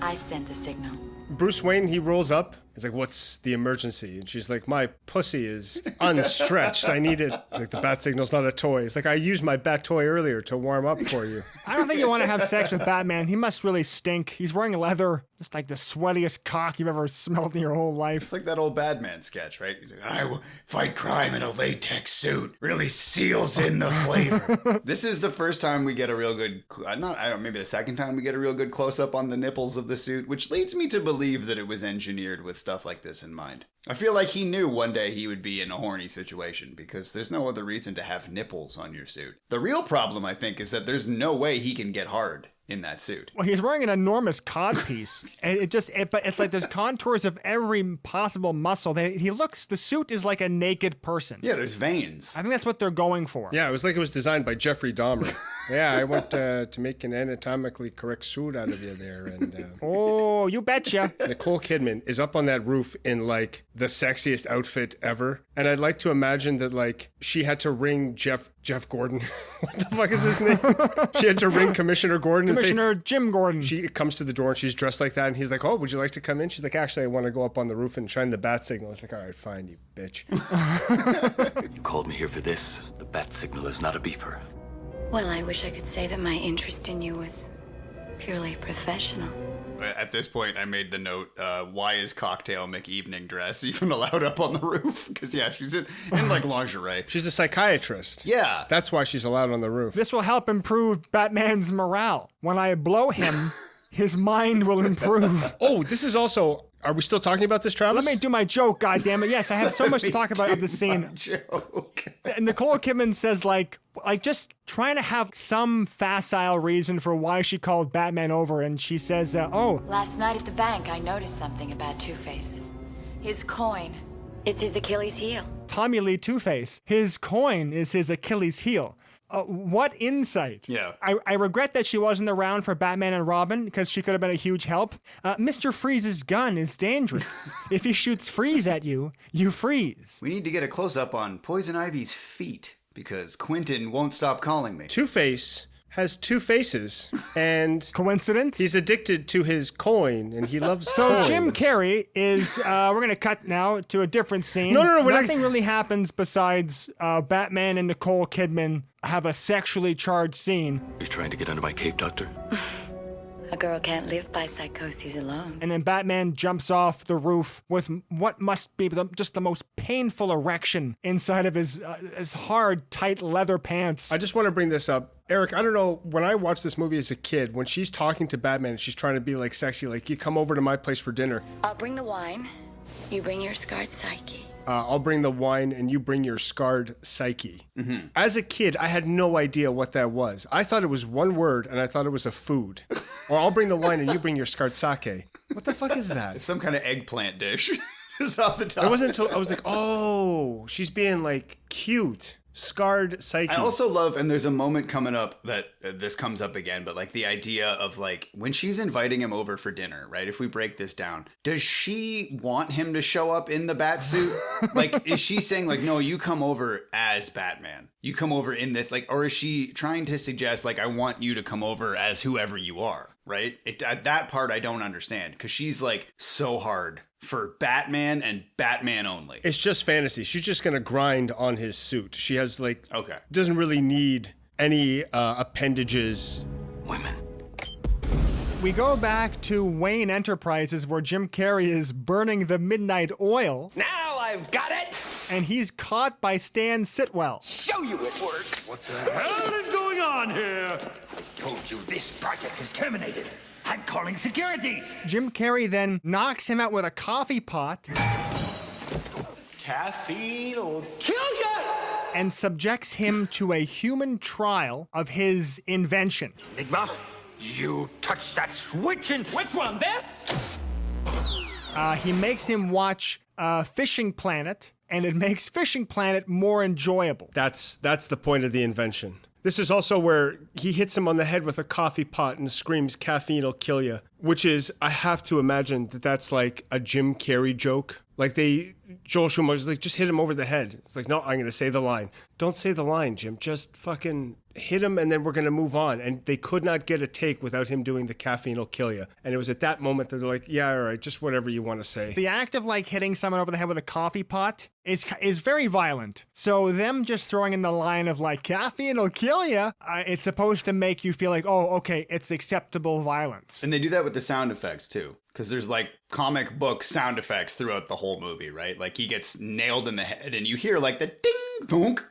I sent the signal. Bruce Wayne, he rolls up. He's like, what's the emergency? And she's like, my pussy is unstretched. I need it. He's like, the bat signal's not a toy. It's like, I used my bat toy earlier to warm up for you. I don't think you want to have sex with Batman. He must really stink. He's wearing leather. Just like the sweatiest cock you've ever smelled in your whole life. It's like that old Batman sketch, right? He's like, I will fight crime in a latex suit. Really seals in the flavor. This is the first time we get a real good, maybe the second time we get a real good close-up on the nipples of the suit, which leads me to believe that it was engineered with stuff like this in mind. I feel like he knew one day he would be in a horny situation because there's no other reason to have nipples on your suit. The real problem, I think, is that there's no way he can get hard in that suit. Well, he's wearing an enormous codpiece, and but it's like there's contours of every possible muscle. The suit is like a naked person. Yeah, there's veins. I think that's what they're going for. Yeah, it was like it was designed by Jeffrey Dahmer. Yeah, I want to make an anatomically correct suit out of you there. And oh, you betcha. Nicole Kidman is up on that roof in like the sexiest outfit ever. And I'd like to imagine that like she had to ring Jeff Gordon. What the fuck is his name? She had to ring Commissioner Gordon. Commissioner Jim Gordon. She comes to the door and she's dressed like that. And he's like, oh, would you like to come in? She's like, actually, I want to go up on the roof and shine the bat signal. It's like, all right, fine, you bitch. You called me here for this. The bat signal is not a beeper. Well, I wish I could say that my interest in you was purely professional. At this point, I made the note, why is Cocktail McEvening dress even allowed up on the roof? Because, yeah, she's in like lingerie. She's a psychiatrist. Yeah. That's why she's allowed on the roof. This will help improve Batman's morale. When I blow him, his mind will improve. Oh, this is also... Are we still talking about this, Travis? Let me do my joke, goddammit. Yes, I have so much to talk about of the scene. Joke. Nicole Kidman says, like just trying to have some facile reason for why she called Batman over, and she says, Last night at the bank, I noticed something about Two-Face. His coin. It's his Achilles heel. Tommy Lee Two-Face. His coin is his Achilles heel. What insight. Yeah. I regret that she wasn't around for Batman and Robin because she could have been a huge help. Mr. Freeze's gun is dangerous. If he shoots freeze at you, you freeze. We need to get a close-up on Poison Ivy's feet because Quentin won't stop calling me. Two-Face has two faces, and coincidence? He's addicted to his coin, and he loves So coins. Jim Carrey is, we're going to cut now to a different scene. No, Nothing really happens besides Batman and Nicole Kidman have a sexually charged scene. You're trying to get under my cape, Doctor? A girl can't live by psychoses alone. And then Batman jumps off the roof with what must be just the most painful erection inside of his hard, tight leather pants. I just want to bring this up. Eric, I don't know, when I watched this movie as a kid, when she's talking to Batman and she's trying to be like sexy, like, you come over to my place for dinner. I'll bring the wine. You bring your scarred psyche. I'll bring the wine and you bring your scarred psyche. Mm-hmm. As a kid, I had no idea what that was. I thought it was one word and I thought it was a food. Or I'll bring the wine and you bring your scarred sake. What the fuck is that? It's some kind of eggplant dish. Just off the top. It wasn't until I was like, oh, she's being like cute. Scarred psyche. I also love, and there's a moment coming up that this comes up again, but like the idea of like when she's inviting him over for dinner, right? If we break this down, does she want him to show up in the bat suit? Like, is she saying like, no, you come over as Batman? You come over in this, like, or is she trying to suggest like, I want you to come over as whoever you are, right? That part I don't understand because she's like so hard for Batman and Batman only. It's just fantasy. She's just going to grind on his suit. She has like, okay, doesn't really need any appendages. Women. We go back to Wayne Enterprises where Jim Carrey is burning the midnight oil. Now I've got it! And he's caught by Stan Sitwell. Show you it works! What the hell is going on here? I told you this project is terminated. I'm calling security. Jim Carrey then knocks him out with a coffee pot. Caffeine will kill you! And subjects him to a human trial of his invention. Enigma, you touched that switch and... Which one, this? He makes him watch Fishing Planet, and it makes Fishing Planet more enjoyable. That's the point of the invention. This is also where he hits him on the head with a coffee pot and screams, "Caffeine will kill you," which is, I have to imagine that that's like a Jim Carrey joke. Like Joel Schumacher's like, just hit him over the head. It's like, no, I'm going to say the line. Don't say the line, Jim. Just fucking hit him and then we're going to move on. And they could not get a take without him doing the "caffeine will kill you." And it was at that moment that they're like, yeah, all right, just whatever you want to say. The act of like hitting someone over the head with a coffee pot is very violent. So them just throwing in the line of like, "Caffeine will kill you," it's supposed to make you feel like, oh, okay, it's acceptable violence. And they do that with the sound effects too. Because there's like comic book sound effects throughout the whole movie, right? Like he gets nailed in the head and you hear like the ding, donk.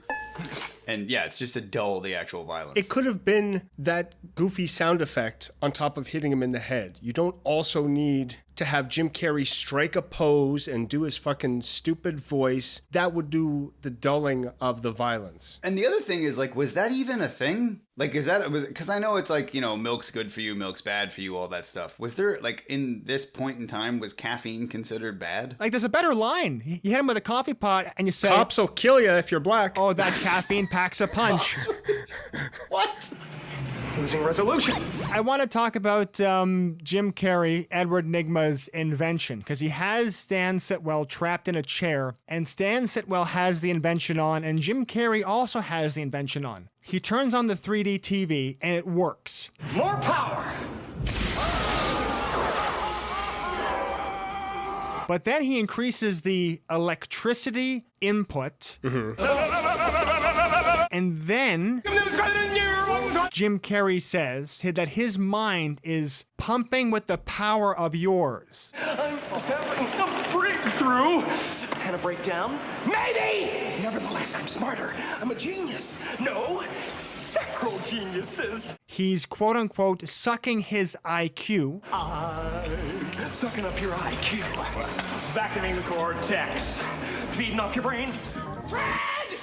And yeah, it's just to dull the actual violence. It could have been that goofy sound effect on top of hitting him in the head. You don't also need to have Jim Carrey strike a pose and do his fucking stupid voice. That would do the dulling of the violence. And the other thing is like, was that even a thing? Like, because I know it's like, you know, milk's good for you, milk's bad for you, all that stuff. Was there, like, in this point in time, was caffeine considered bad? Like, there's a better line. You hit him with a coffee pot and you say, "Cops will kill you if you're black." Oh, that caffeine packs a punch. What? Losing resolution. I want to talk about Jim Carrey, Edward Nygma's invention, because he has Stan Sitwell trapped in a chair, and Stan Sitwell has the invention on, and Jim Carrey also has the invention on. He turns on the 3D TV, and it works. More power! But then he increases the electricity input, and then Jim Carrey says that his mind is pumping with the power of yours. I'm having a breakthrough. And a breakdown? Maybe! Nevertheless, I'm smarter. I'm a genius. No, several geniuses. He's quote-unquote sucking his IQ. I'm sucking up your IQ. Vacuuming the cortex. Feeding off your brain.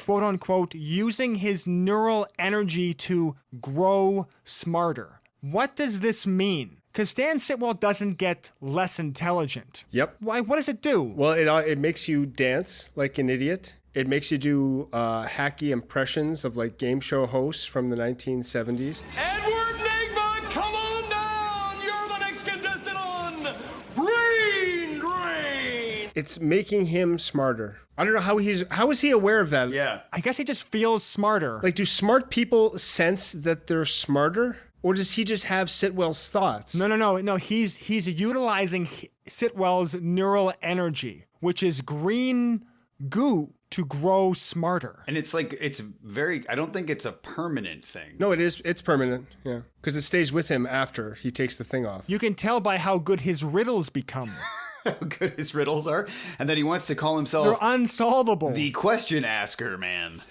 Quote-unquote using his neural energy to grow smarter. What does this mean? Because Stan Sitwell doesn't get less intelligent. Yep. Why? What does it do? Well, it makes you dance like an idiot. It makes you do hacky impressions of like game show hosts from the 1970s. Edward Nygma, come on down! You're the next contestant on Brain Drain! It's making him smarter. I don't know how is he aware of that? Yeah. I guess he just feels smarter. Like, do smart people sense that they're smarter? Or does he just have Sitwell's thoughts? No. He's utilizing Sitwell's neural energy, which is green goo, to grow smarter. And it's like, I don't think it's a permanent thing. No, it is. It's permanent. Yeah. Because it stays with him after he takes the thing off. You can tell by how good his riddles become. How good his riddles are. And then he wants to call himself... They're unsolvable. The question asker, man.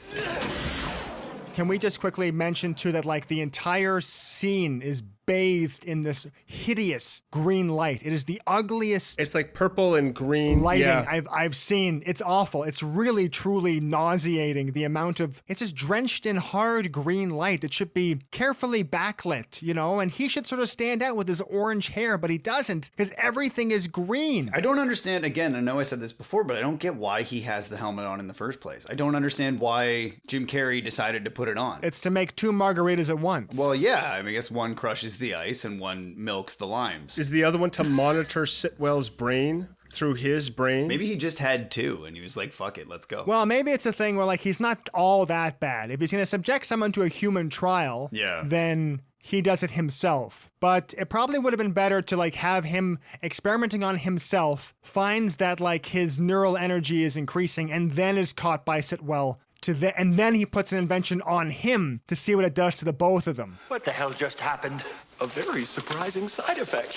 Can we just quickly mention, too, that, like, the entire scene is bathed in this hideous green light. It is the ugliest... It's like purple and green lighting I've seen. It's awful. It's really, truly nauseating, the amount of... It's just drenched in hard green light that should be carefully backlit, you know? And he should sort of stand out with his orange hair, but he doesn't, because everything is green. I don't understand, again, I know I said this before, but I don't get why he has the helmet on in the first place. I don't understand why Jim Carrey decided to put it on. It's to make 2 margaritas at once. Well, yeah, I mean, I guess one crushes the ice and one milks the limes. Is the other one to monitor Sitwell's brain through his brain? Maybe he just had 2 and he was like, fuck it, let's go. Well, maybe it's a thing where, like, he's not all that bad. If he's going to subject someone to a human trial, then he does it himself. But it probably would have been better to, like, have him experimenting on himself, finds that, like, his neural energy is increasing, and then is caught by Sitwell. And then he puts an invention on him to see what it does to the both of them. What the hell just happened? A very surprising side effect.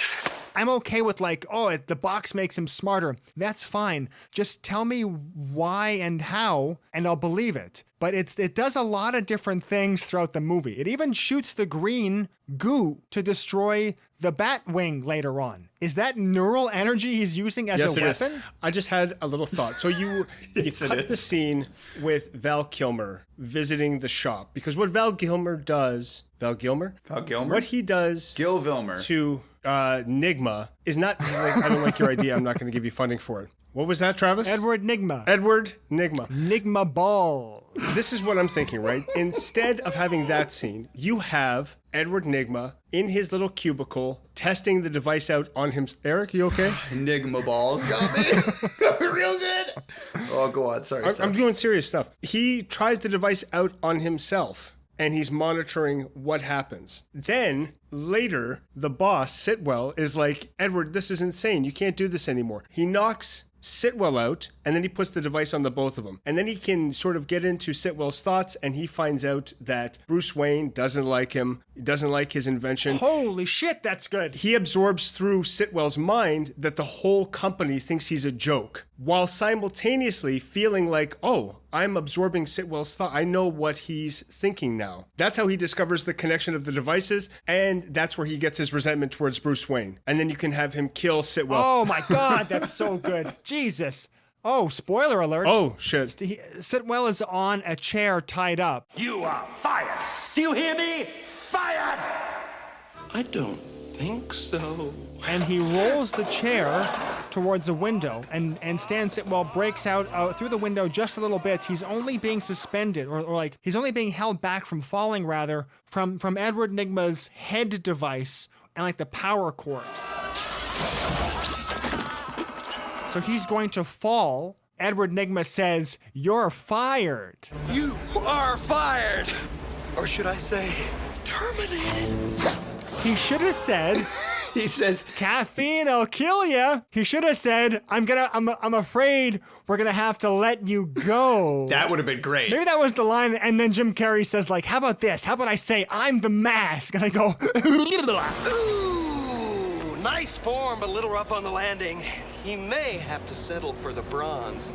I'm okay with, like, the box makes him smarter. That's fine. Just tell me why and how, and I'll believe it. But it does a lot of different things throughout the movie. It even shoots the green goo to destroy the bat wing later on. Is that neural energy he's using as a weapon? Is. I just had a little thought. So you cut the scene with Val Kilmer visiting the shop. Because what Val Kilmer does... Val Kilmer? What he does... Gil Vilmer. ...to Nygma is not... He's like, I don't like your idea. I'm not going to give you funding for it. What was that, Travis? Edward Nygma. Edward Nygma. Nygma ball. This is what I'm thinking, right? Instead of having that scene, you have Edward Nygma in his little cubicle testing the device out on him. Eric, you okay? Nygma balls got me. Real good. Oh, go on. Sorry, I'm doing serious stuff. He tries the device out on himself, and he's monitoring what happens. Then, later, the boss, Sitwell, is like, Edward, this is insane. You can't do this anymore. He knocks Sitwell out, and then he puts the device on the both of them. And then he can sort of get into Sitwell's thoughts, and he finds out that Bruce Wayne doesn't like him, doesn't like his invention. Holy shit, that's good. He absorbs through Sitwell's mind that the whole company thinks he's a joke, while simultaneously feeling like, oh, I'm absorbing Sitwell's thought. I know what he's thinking now. That's how he discovers the connection of the devices, and that's where he gets his resentment towards Bruce Wayne. And then you can have him kill Sitwell. Oh my God, that's so good. Jesus. Oh, spoiler alert. Oh, shit. Sitwell is on a chair tied up. You are fired. Do you hear me? Fired! I don't think so. And he rolls the chair towards a window, and Stan Sitwell breaks out through the window just a little bit. He's only being suspended, or like, he's only being held back from falling, rather, from Edward Nygma's head device and, like, the power cord. So he's going to fall. Edward Nygma says, "You're fired." You are fired! Or should I say, terminated? He should have said... He says, "Caffeine, I'll kill you." He should have said, I'm afraid we're gonna have to let you go." That would have been great. Maybe that was the line, and then Jim Carrey says, like, how about this? How about I say, "I'm the mask," and I go, Ooh, nice form, but a little rough on the landing. He may have to settle for the bronze.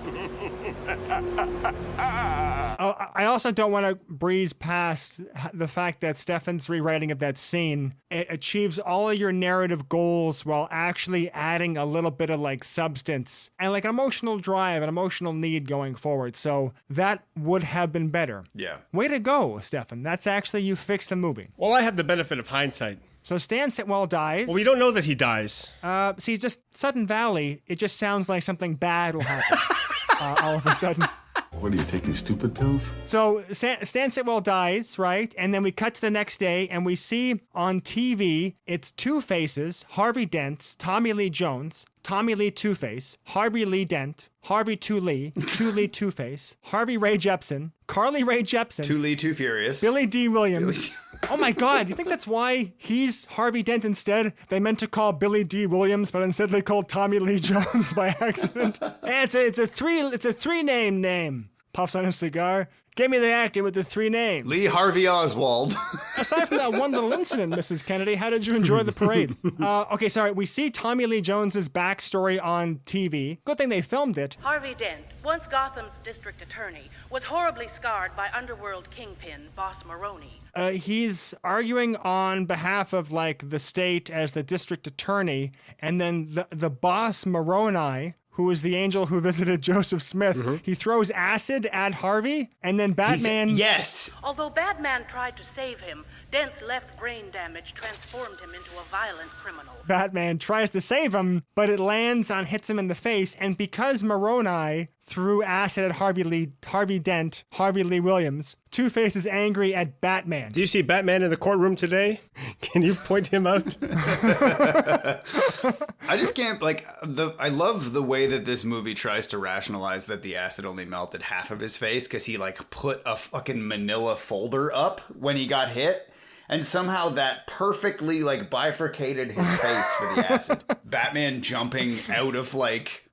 I also don't want to breeze past the fact that Stefan's rewriting of that scene achieves all of your narrative goals while actually adding a little bit of, like, substance and, like, emotional drive and emotional need going forward. So that would have been better. Yeah. Way to go, Stefan. That's actually, you fixed the movie. Well, I have the benefit of hindsight. So Stan Sitwell dies. Well, we don't know that he dies. See, just Sudden Valley, it just sounds like something bad will happen all of a sudden. What are you taking, stupid pills? So Stan Sitwell dies, right? And then we cut to the next day and we see on TV, it's two faces, Harvey Dent, Tommy Lee Jones, Tommy Lee Two-Face, Harvey Lee Dent, Harvey Two Lee Two-Face, Harvey Ray Jepsen, Carly Rae Jepsen, Two Lee Two Furious, Billy D. Williams. Oh my God, you think that's why he's Harvey Dent instead? They meant to call Billy D. Williams, but instead they called Tommy Lee Jones by accident. And it's a three-name name. Puffs on a cigar. Give me the actor with the three names. Lee Harvey Oswald. Aside from that one little incident, Mrs. Kennedy, how did you enjoy the parade? Okay, sorry. We see Tommy Lee Jones's backstory on TV. Good thing they filmed it. Harvey Dent, once Gotham's district attorney, was horribly scarred by underworld kingpin Boss Maroney. He's arguing on behalf of like the state as the district attorney, and then the boss Maroney, who is the angel who visited Joseph Smith, he throws acid at Harvey, and then Batman... Yes! Although Batman tried to save him, Dent's left brain damage transformed him into a violent criminal. Batman tries to save him, but it hits him in the face, and because Maroney threw acid at Harvey Dent, Harvey Lee Williams, Two-Face is angry at Batman. Do you see Batman in the courtroom today? Can you point him out? I just can't, I love the way that this movie tries to rationalize that the acid only melted half of his face because he, put a fucking manila folder up when he got hit. And somehow that perfectly, bifurcated his face for the acid. Batman jumping out of,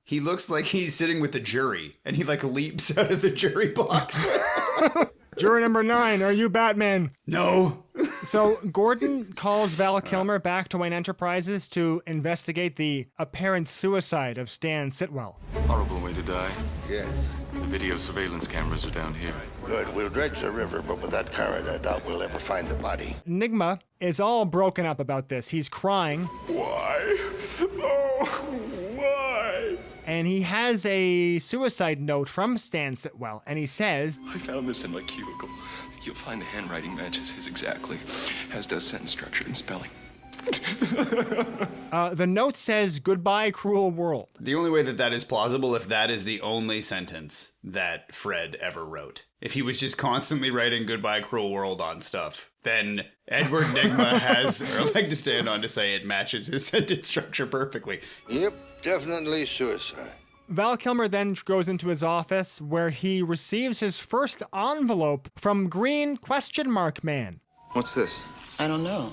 he looks like he's sitting with the jury. And he, leaps out of the jury box. Jury number 9, are you Batman? No. So Gordon calls Val Kilmer back to Wayne Enterprises to investigate the apparent suicide of Stan Sitwell. Horrible way to die. Yes. The video surveillance cameras are down here. Good. We'll dredge the river, but with that current, I doubt we'll ever find the body. Nigma is all broken up about this. He's crying. Why? Oh, why? And he has a suicide note from Stan Sitwell, and he says, I found this in my cubicle. You'll find the handwriting matches his exactly, as does sentence structure and spelling. The note says, goodbye, cruel world. The only way that is plausible if that is the only sentence that Fred ever wrote. If he was just constantly writing goodbye, cruel world on stuff, then Edward Nigma has a leg to stand on to say it matches his sentence structure perfectly. Yep, definitely suicide. Val Kilmer then goes into his office where he receives his first envelope from Green Man. What's this? I don't know.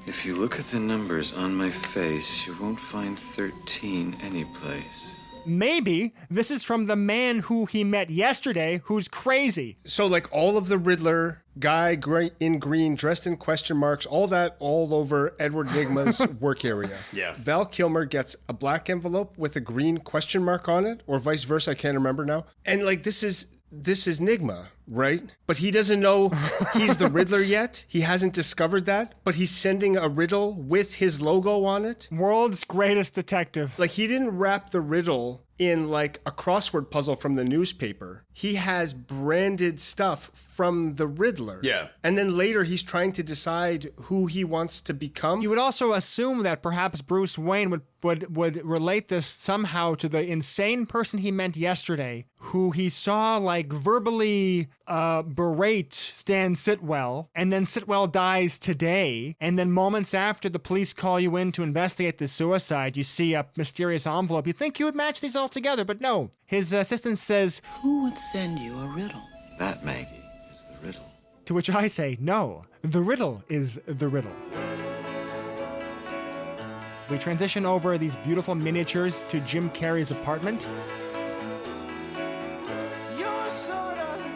If you look at the numbers on my face, you won't find 13 anyplace. Maybe this is from the man who he met yesterday who's crazy. So all of the Riddler, guy in green, dressed in question marks, all that all over Edward Nigma's work area. Yeah. Val Kilmer gets a black envelope with a green question mark on it, or vice versa, I can't remember now. And this is Nigma, right? But he doesn't know he's the Riddler yet. He hasn't discovered that, but he's sending a riddle with his logo on it. World's greatest detective. He didn't wrap the riddle in a crossword puzzle from the newspaper. He has branded stuff from the Riddler. Yeah. And then later he's trying to decide who he wants to become. You would also assume that perhaps Bruce Wayne would relate this somehow to the insane person he met yesterday, who he saw verbally berate Stan Sitwell, and then Sitwell dies today, and then moments after the police call you in to investigate the suicide, you see a mysterious envelope. You think you would match these all together, but no. His assistant says, Who would send you a riddle? That, Maggie, is the riddle. To which I say, no, the riddle is the riddle. We transition over these beautiful miniatures to Jim Carrey's apartment.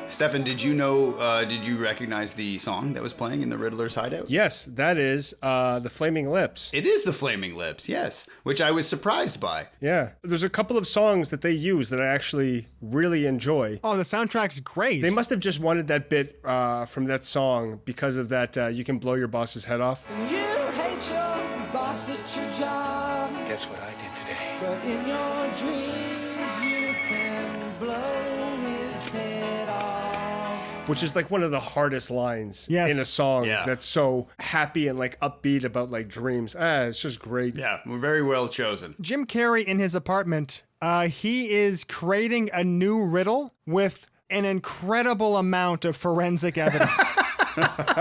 Stefan, did you recognize the song that was playing in the Riddler's hideout? Yes, that is the Flaming Lips. It is the Flaming Lips, yes, which I was surprised by. Yeah, there's a couple of songs that they use that I actually really enjoy. Oh, the soundtrack's great. They must have just wanted that bit from that song because of that You Can Blow Your Boss's Head Off. You hate your boss at your job. Guess what I did today? But in your dreams you can blow his head off. which is like one of the hardest lines in a song that's so happy and like upbeat about like dreams. It's just great. Yeah, very well chosen. Jim Carrey in his apartment, he is creating a new riddle with an incredible amount of forensic evidence.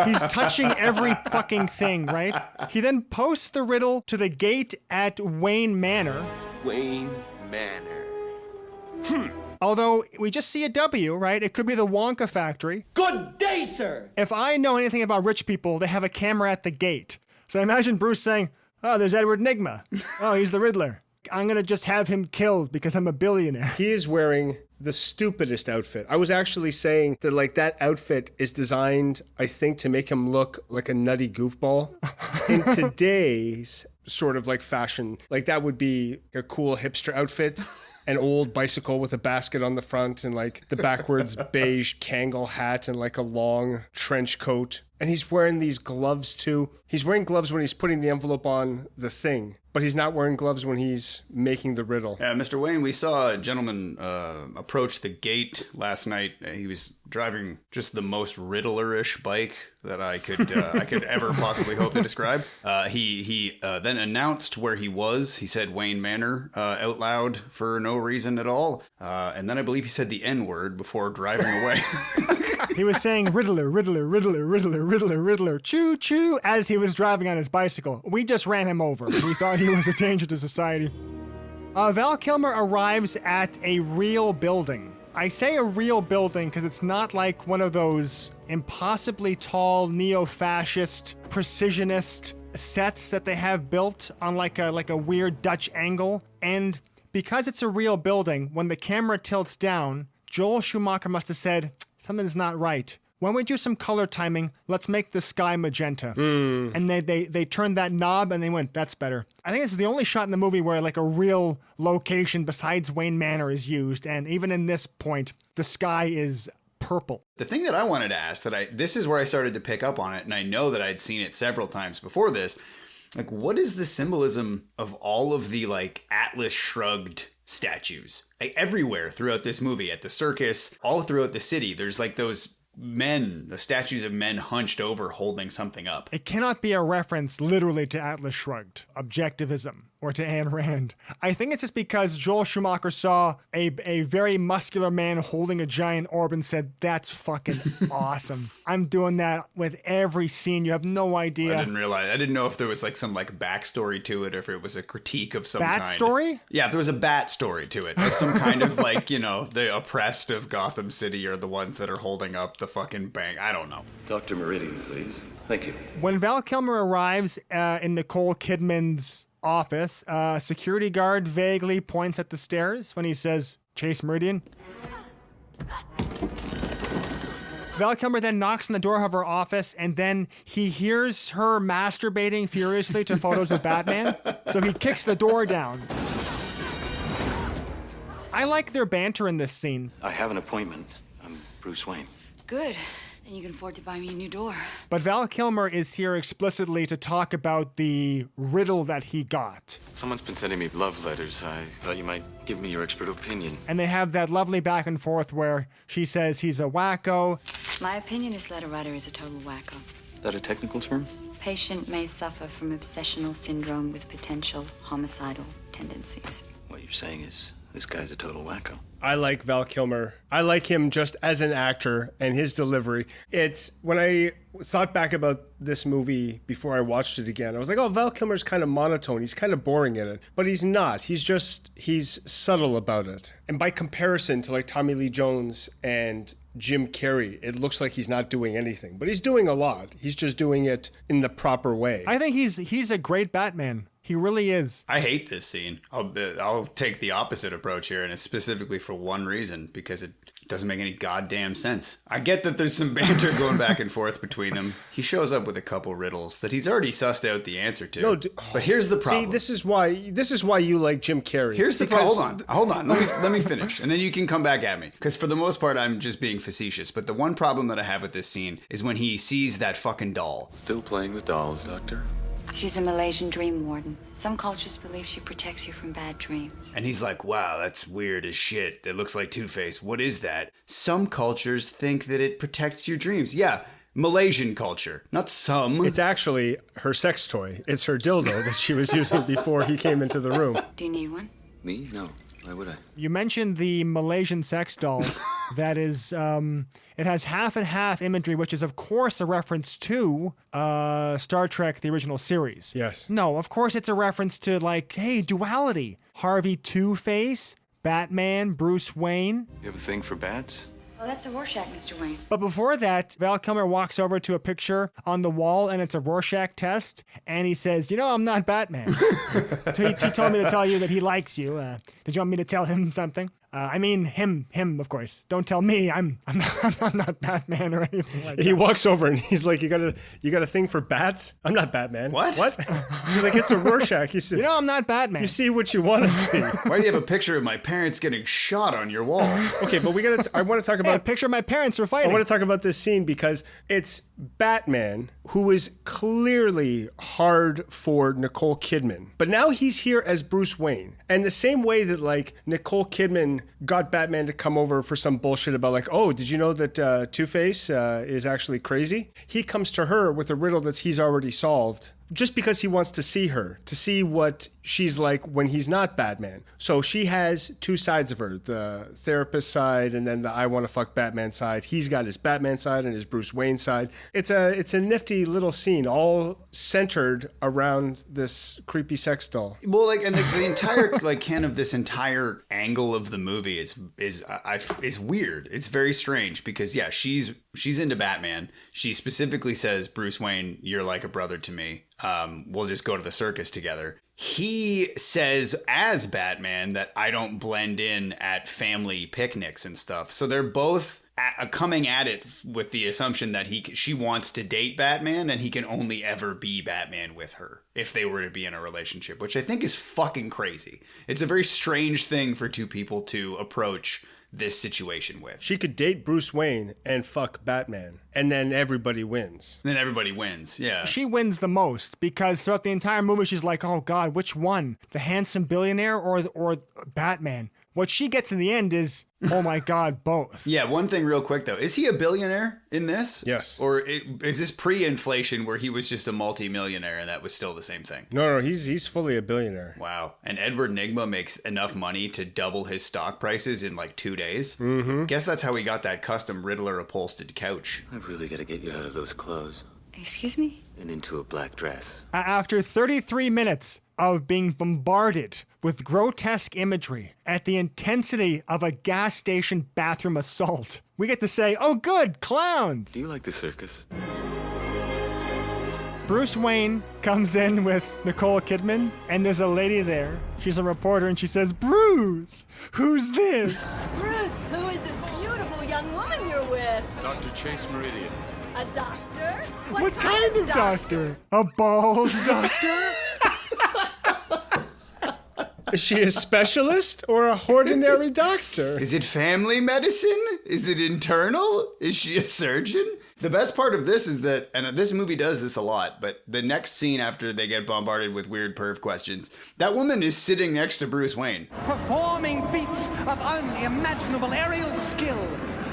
He's touching every fucking thing, right? He then posts the riddle to the gate at Wayne Manor. Wayne Manor. Although we just see a W, right? It could be the Wonka factory. Good day, sir. If I know anything about rich people, they have a camera at the gate. So I imagine Bruce saying, oh, there's Edward Nygma. Oh, he's the Riddler. I'm going to just have him killed because I'm a billionaire. He is wearing the stupidest outfit. I was actually saying that like that outfit is designed, I think, to make him look like a nutty goofball. In today's sort of like fashion, like that would be a cool hipster outfit. An old bicycle with a basket on the front and like the backwards beige Kangol hat and like a long trench coat. And he's wearing these gloves too. He's wearing gloves when he's putting the envelope on the thing, but he's not wearing gloves when he's making the riddle. Mr. Wayne, we saw a gentleman approach the gate last night. He was driving just the most Riddler-ish bike that I could ever possibly hope to describe. He then announced where he was. He said Wayne Manor out loud for no reason at all. And then I believe he said the N-word before driving away. He was saying Riddler, Riddler, Riddler, Riddler, Riddler, Riddler, choo choo, as he was driving on his bicycle. We just ran him over. We thought he was a danger to society. Val Kilmer arrives at a real building. I say a real building because it's not like one of those impossibly tall neo-fascist precisionist sets that they have built on like a weird Dutch angle. And because it's a real building, when the camera tilts down, Joel Schumacher must have said, something's not right. When we do some color timing, let's make the sky magenta. And they turned that knob and they went, that's better. I think this is the only shot in the movie where like a real location besides Wayne Manor is used. And even in this point, the sky is purple. The thing that I wanted to ask, this is where I started to pick up on it, and I know that I'd seen it several times before this. Like, what is the symbolism of all of the like Atlas Shrugged statues? Like everywhere throughout this movie, at the circus, all throughout the city, there's like those men, the statues of men hunched over holding something up. It cannot be a reference literally to Atlas Shrugged, objectivism, or to Ayn Rand. I think it's just because Joel Schumacher saw a very muscular man holding a giant orb and said, that's fucking awesome. I'm doing that with every scene. You have no idea. I didn't realize. I didn't know if there was like some like backstory to it or if it was a critique of some kind. Bat story? Yeah, if there was a bat story to it. Of some kind of like, you know, the oppressed of Gotham City are the ones that are holding up the fucking bank. I don't know. Dr. Meridian, please. Thank you. When Val Kilmer arrives in Nicole Kidman's office, a security guard vaguely points at the stairs when he says, Chase Meridian. Val Kilmer then knocks on the door of her office, and then he hears her masturbating furiously to photos of Batman, so he kicks the door down. I like their banter in this scene. I have an appointment. I'm Bruce Wayne. Good. Then you can afford to buy me a new door. But Val Kilmer is here explicitly to talk about the riddle that he got. Someone's been sending me love letters. I thought you might give me your expert opinion. And they have that lovely back and forth where she says he's a wacko. My opinion, this letter writer is a total wacko. Is that a technical term? Patient may suffer from obsessional syndrome with potential homicidal tendencies. What you're saying is this guy's a total wacko. I like Val Kilmer. I like him just as an actor and his delivery. It's when I thought back about this movie before I watched it again, I was like, oh, Val Kilmer's kind of monotone. He's kind of boring in it. But he's not. He's subtle about it. And by comparison to like Tommy Lee Jones and Jim Carrey, it looks like he's not doing anything. But he's doing a lot. He's just doing it in the proper way. I think he's a great Batman. He really is. I hate this scene. I'll take the opposite approach here, and it's specifically for one reason, because it doesn't make any goddamn sense. I get that there's some banter going back and forth between them. He shows up with a couple riddles that he's already sussed out the answer to. No, but here's the problem. See, this is why you like Jim Carrey. Here's the problem. Hold on. Let me finish, and then you can come back at me. Because for the most part, I'm just being facetious. But the one problem that I have with this scene is when he sees that fucking doll. Still playing with dolls, Doctor? She's a Malaysian dream warden. Some cultures believe she protects you from bad dreams. And he's like, wow, that's weird as shit. That looks like Two-Face. What is that? Some cultures think that it protects your dreams. Yeah, Malaysian culture, not some. It's actually her sex toy. It's her dildo that she was using before he came into the room. Do you need one? Me? No. Why would I? You mentioned the Malaysian sex doll that is, it has half and half imagery, which is, of course, a reference to Star Trek, the original series. Yes. No, of course, it's a reference to, like, hey, duality. Harvey Two-Face, Batman, Bruce Wayne. You have a thing for bats? Oh, that's a Rorschach, Mr. Wayne. But before that, Val Kilmer walks over to a picture on the wall, and it's a Rorschach test, and he says, you know, I'm not Batman. So he told me to tell you that he likes you. Did you want me to tell him something? I mean, him, of course. Don't tell me I'm not Batman or anything like that. He walks over and he's like, you got a thing for bats? I'm not Batman. What? He's like, it's a Rorschach. He said, you know, I'm not Batman. You see what you want to see. Why do you have a picture of my parents getting shot on your wall? Okay, but I want to talk about a picture of my parents were fighting. I want to talk about this scene because it's Batman who is clearly hard for Nicole Kidman. But now he's here as Bruce Wayne. And the same way that like Nicole Kidman got Batman to come over for some bullshit about like, oh, did you know that Two-Face is actually crazy? He comes to her with a riddle that he's already solved just because he wants to see her, to see what she's like when he's not Batman. So she has two sides of her, the therapist side and then the I want to fuck Batman side. He's got his Batman side and his Bruce Wayne side. It's a nifty little scene, all centered around this creepy sex doll. Well, like, and the entire like kind of this entire angle of the movie is weird. It's very strange because yeah, she's into Batman. She specifically says, Bruce Wayne, you're like a brother to me. We'll just go to the circus together. He says as Batman that I don't blend in at family picnics and stuff. So they're both coming at it with the assumption that she wants to date Batman and he can only ever be Batman with her if they were to be in a relationship, which I think is fucking crazy. It's a very strange thing for two people to approach this situation with. She could date Bruce Wayne and fuck Batman, and then everybody wins. Then everybody wins, yeah. She wins the most because throughout the entire movie, she's like, oh God, which one? The handsome billionaire or Batman? What she gets in the end is, oh my God, both. Yeah, one thing real quick though. Is he a billionaire in this? Yes. Or is this pre-inflation where he was just a multi-millionaire and that was still the same thing? No, he's fully a billionaire. Wow. And Edward Nygma makes enough money to double his stock prices in like 2 days? Mm-hmm. Guess that's how he got that custom Riddler upholstered couch. I've really got to get you out of those clothes. Excuse me? And into a black dress. After 33 minutes of being bombarded with grotesque imagery at the intensity of a gas station bathroom assault, we get to say, oh good, clowns! Do you like the circus? Bruce Wayne comes in with Nicole Kidman, and there's a lady there. She's a reporter, and she says, Bruce, who's this? Bruce, who is this beautiful young woman you're with? Dr. Chase Meridian. A doctor? What kind of doctor? A balls doctor? Is she a specialist or a ordinary doctor? Is it family medicine? Is it internal? Is she a surgeon? The best part of this is that, and this movie does this a lot, but the next scene after they get bombarded with weird perv questions, that woman is sitting next to Bruce Wayne. Performing feats of unimaginable aerial skill.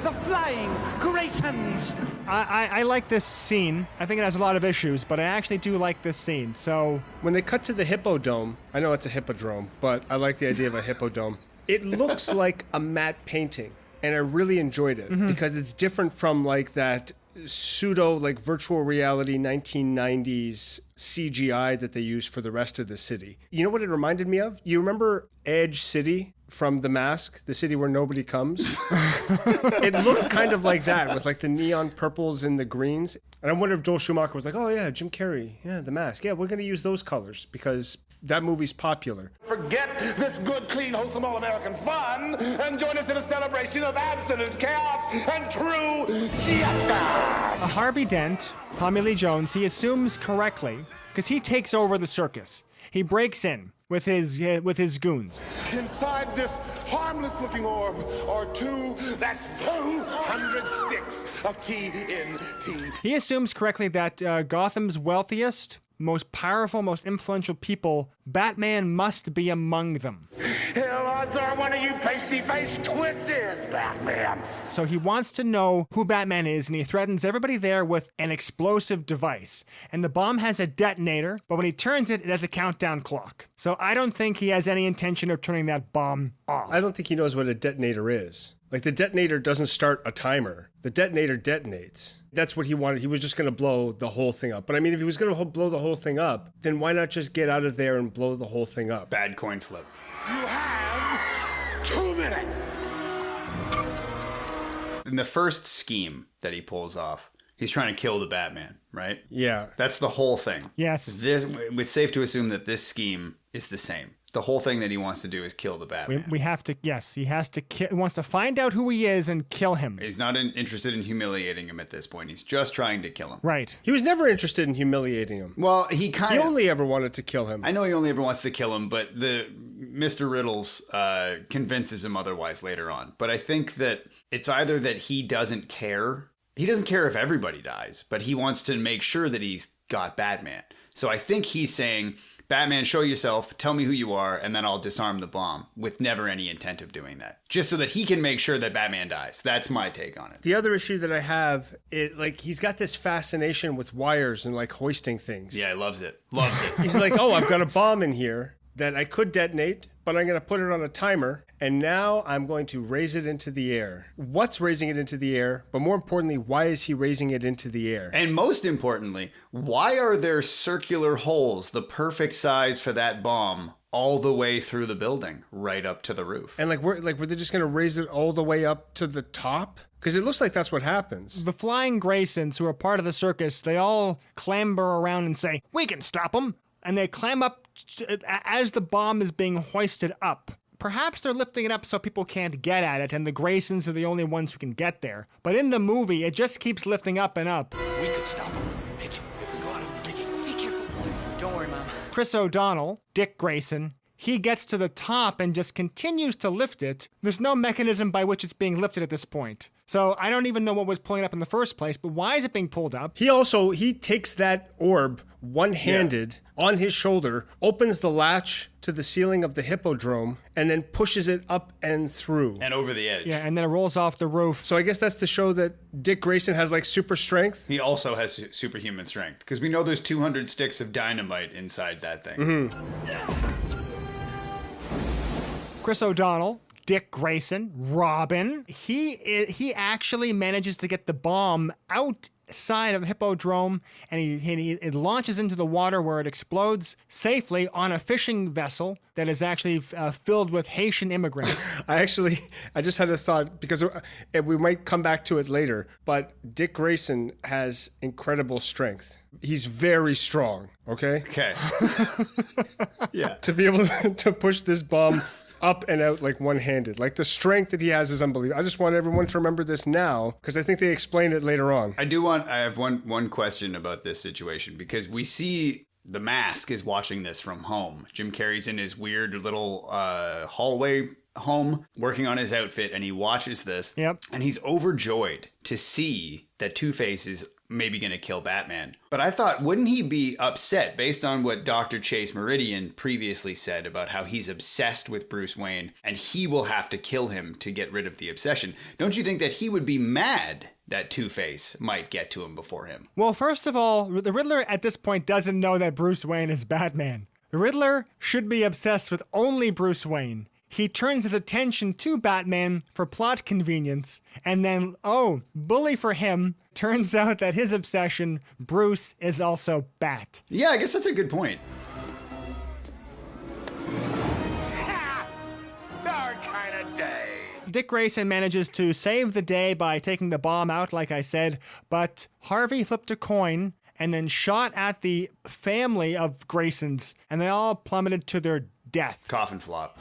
The flying Graysons. I like this scene. I think it has a lot of issues, but I actually do like this scene. So when they cut to the Hippodome, I know it's a hippodrome, but I like the idea of a hippodome. It looks like a matte painting, and I really enjoyed it because it's different from like that pseudo like virtual reality 1990s CGI that they use for the rest of the city. You know what it reminded me of? You remember Edge City from The Mask, the city where nobody comes? It looked kind of like that with like the neon purples and the greens. And I wonder if Joel Schumacher was like, oh yeah, Jim Carrey, yeah, The Mask. Yeah, we're going to use those colors because that movie's popular. Forget this good, clean, wholesome, all-American fun and join us in a celebration of absolute chaos and true justice. Harvey Dent, Tommy Lee Jones, he assumes correctly because he takes over the circus. He breaks in with his goons. Inside this harmless-looking orb are that's 200 sticks of TNT. He assumes correctly that Gotham's wealthiest most powerful, most influential people, Batman must be among them. Hell, odds are one of you pasty-faced twits is Batman. So he wants to know who Batman is, and he threatens everybody there with an explosive device. And the bomb has a detonator, but when he turns it, it has a countdown clock. So I don't think he has any intention of turning that bomb off. I don't think he knows what a detonator is. Like, the detonator doesn't start a timer. The detonator detonates. That's what he wanted. He was just going to blow the whole thing up. But I mean, if he was going to blow the whole thing up, then why not just get out of there and blow the whole thing up? Bad coin flip. You have 2 minutes. In the first scheme that he pulls off, he's trying to kill the Batman, right? Yeah. That's the whole thing. Yes. It's safe to assume that this scheme is the same. The whole thing that he wants to do is kill the Batman. We have to, yes, he has to kill, he wants to find out who he is and kill him. He's not interested in humiliating him at this point. He's just trying to kill him. Right. He was never interested in humiliating him. Well, he only ever wanted to kill him. I know he only ever wants to kill him, but the Mr. Riddles convinces him otherwise later on. But I think that it's either that he doesn't care. He doesn't care if everybody dies, but he wants to make sure that he's got Batman. So I think he's saying, Batman, show yourself, tell me who you are, and then I'll disarm the bomb, with never any intent of doing that. Just so that he can make sure that Batman dies. That's my take on it. The other issue that I have, he's got this fascination with wires and, like, hoisting things. Yeah, he loves it. Loves it. He's like, oh, I've got a bomb in here that I could detonate, but I'm going to put it on a timer, and now I'm going to raise it into the air. What's raising it into the air? But more importantly, why is he raising it into the air? And most importantly, why are there circular holes, the perfect size for that bomb, all the way through the building, right up to the roof? And were they just going to raise it all the way up to the top? Because it looks like that's what happens. The flying Graysons, who are part of the circus, they all clamber around and say, we can stop them. And they climb up as the bomb is being hoisted up. Perhaps they're lifting it up so people can't get at it, and the Graysons are the only ones who can get there. But in the movie, it just keeps lifting up and up. We could stop him. Mitch, if we go out of the digging. Be careful, boys. Don't worry, Mom. Chris O'Donnell, Dick Grayson, he gets to the top and just continues to lift it. There's no mechanism by which it's being lifted at this point. So I don't even know what was pulling it up in the first place, but why is it being pulled up? He takes that orb one-handed on his shoulder, opens the latch to the ceiling of the Hippodrome, and then pushes it up and through. And over the edge. Yeah, and then it rolls off the roof. So I guess that's to show that Dick Grayson has, like, super strength? He also has superhuman strength, because we know there's 200 sticks of dynamite inside that thing. Mm-hmm. Chris O'Donnell, Dick Grayson, Robin. He actually manages to get the bomb outside of the Hippodrome, and it launches into the water where it explodes safely on a fishing vessel that is actually filled with Haitian immigrants. I just had a thought, because we might come back to it later, but Dick Grayson has incredible strength. He's very strong, okay? Okay. Yeah. To be able to push this bomb up and out like one-handed. Like, the strength that he has is unbelievable. I just want everyone to remember this now, because I think they explain it later on. I have one question about this situation, because we see The Mask is watching this from home. Jim Carrey's in his weird little hallway home working on his outfit, and he watches this. Yep. And he's overjoyed to see that Two-Face is maybe going to kill Batman. But I thought, wouldn't he be upset based on what Dr. Chase Meridian previously said about how he's obsessed with Bruce Wayne and he will have to kill him to get rid of the obsession? Don't you think that he would be mad that Two-Face might get to him before him? Well, first of all, the Riddler at this point doesn't know that Bruce Wayne is Batman. The Riddler should be obsessed with only Bruce Wayne. He turns his attention to Batman for plot convenience, and then, bully for him, turns out that his obsession, Bruce, is also Bat. Yeah, I guess that's a good point. Our kind of day. Dick Grayson manages to save the day by taking the bomb out, like I said, but Harvey flipped a coin and then shot at the family of Graysons, and they all plummeted to their death. Coffin flop.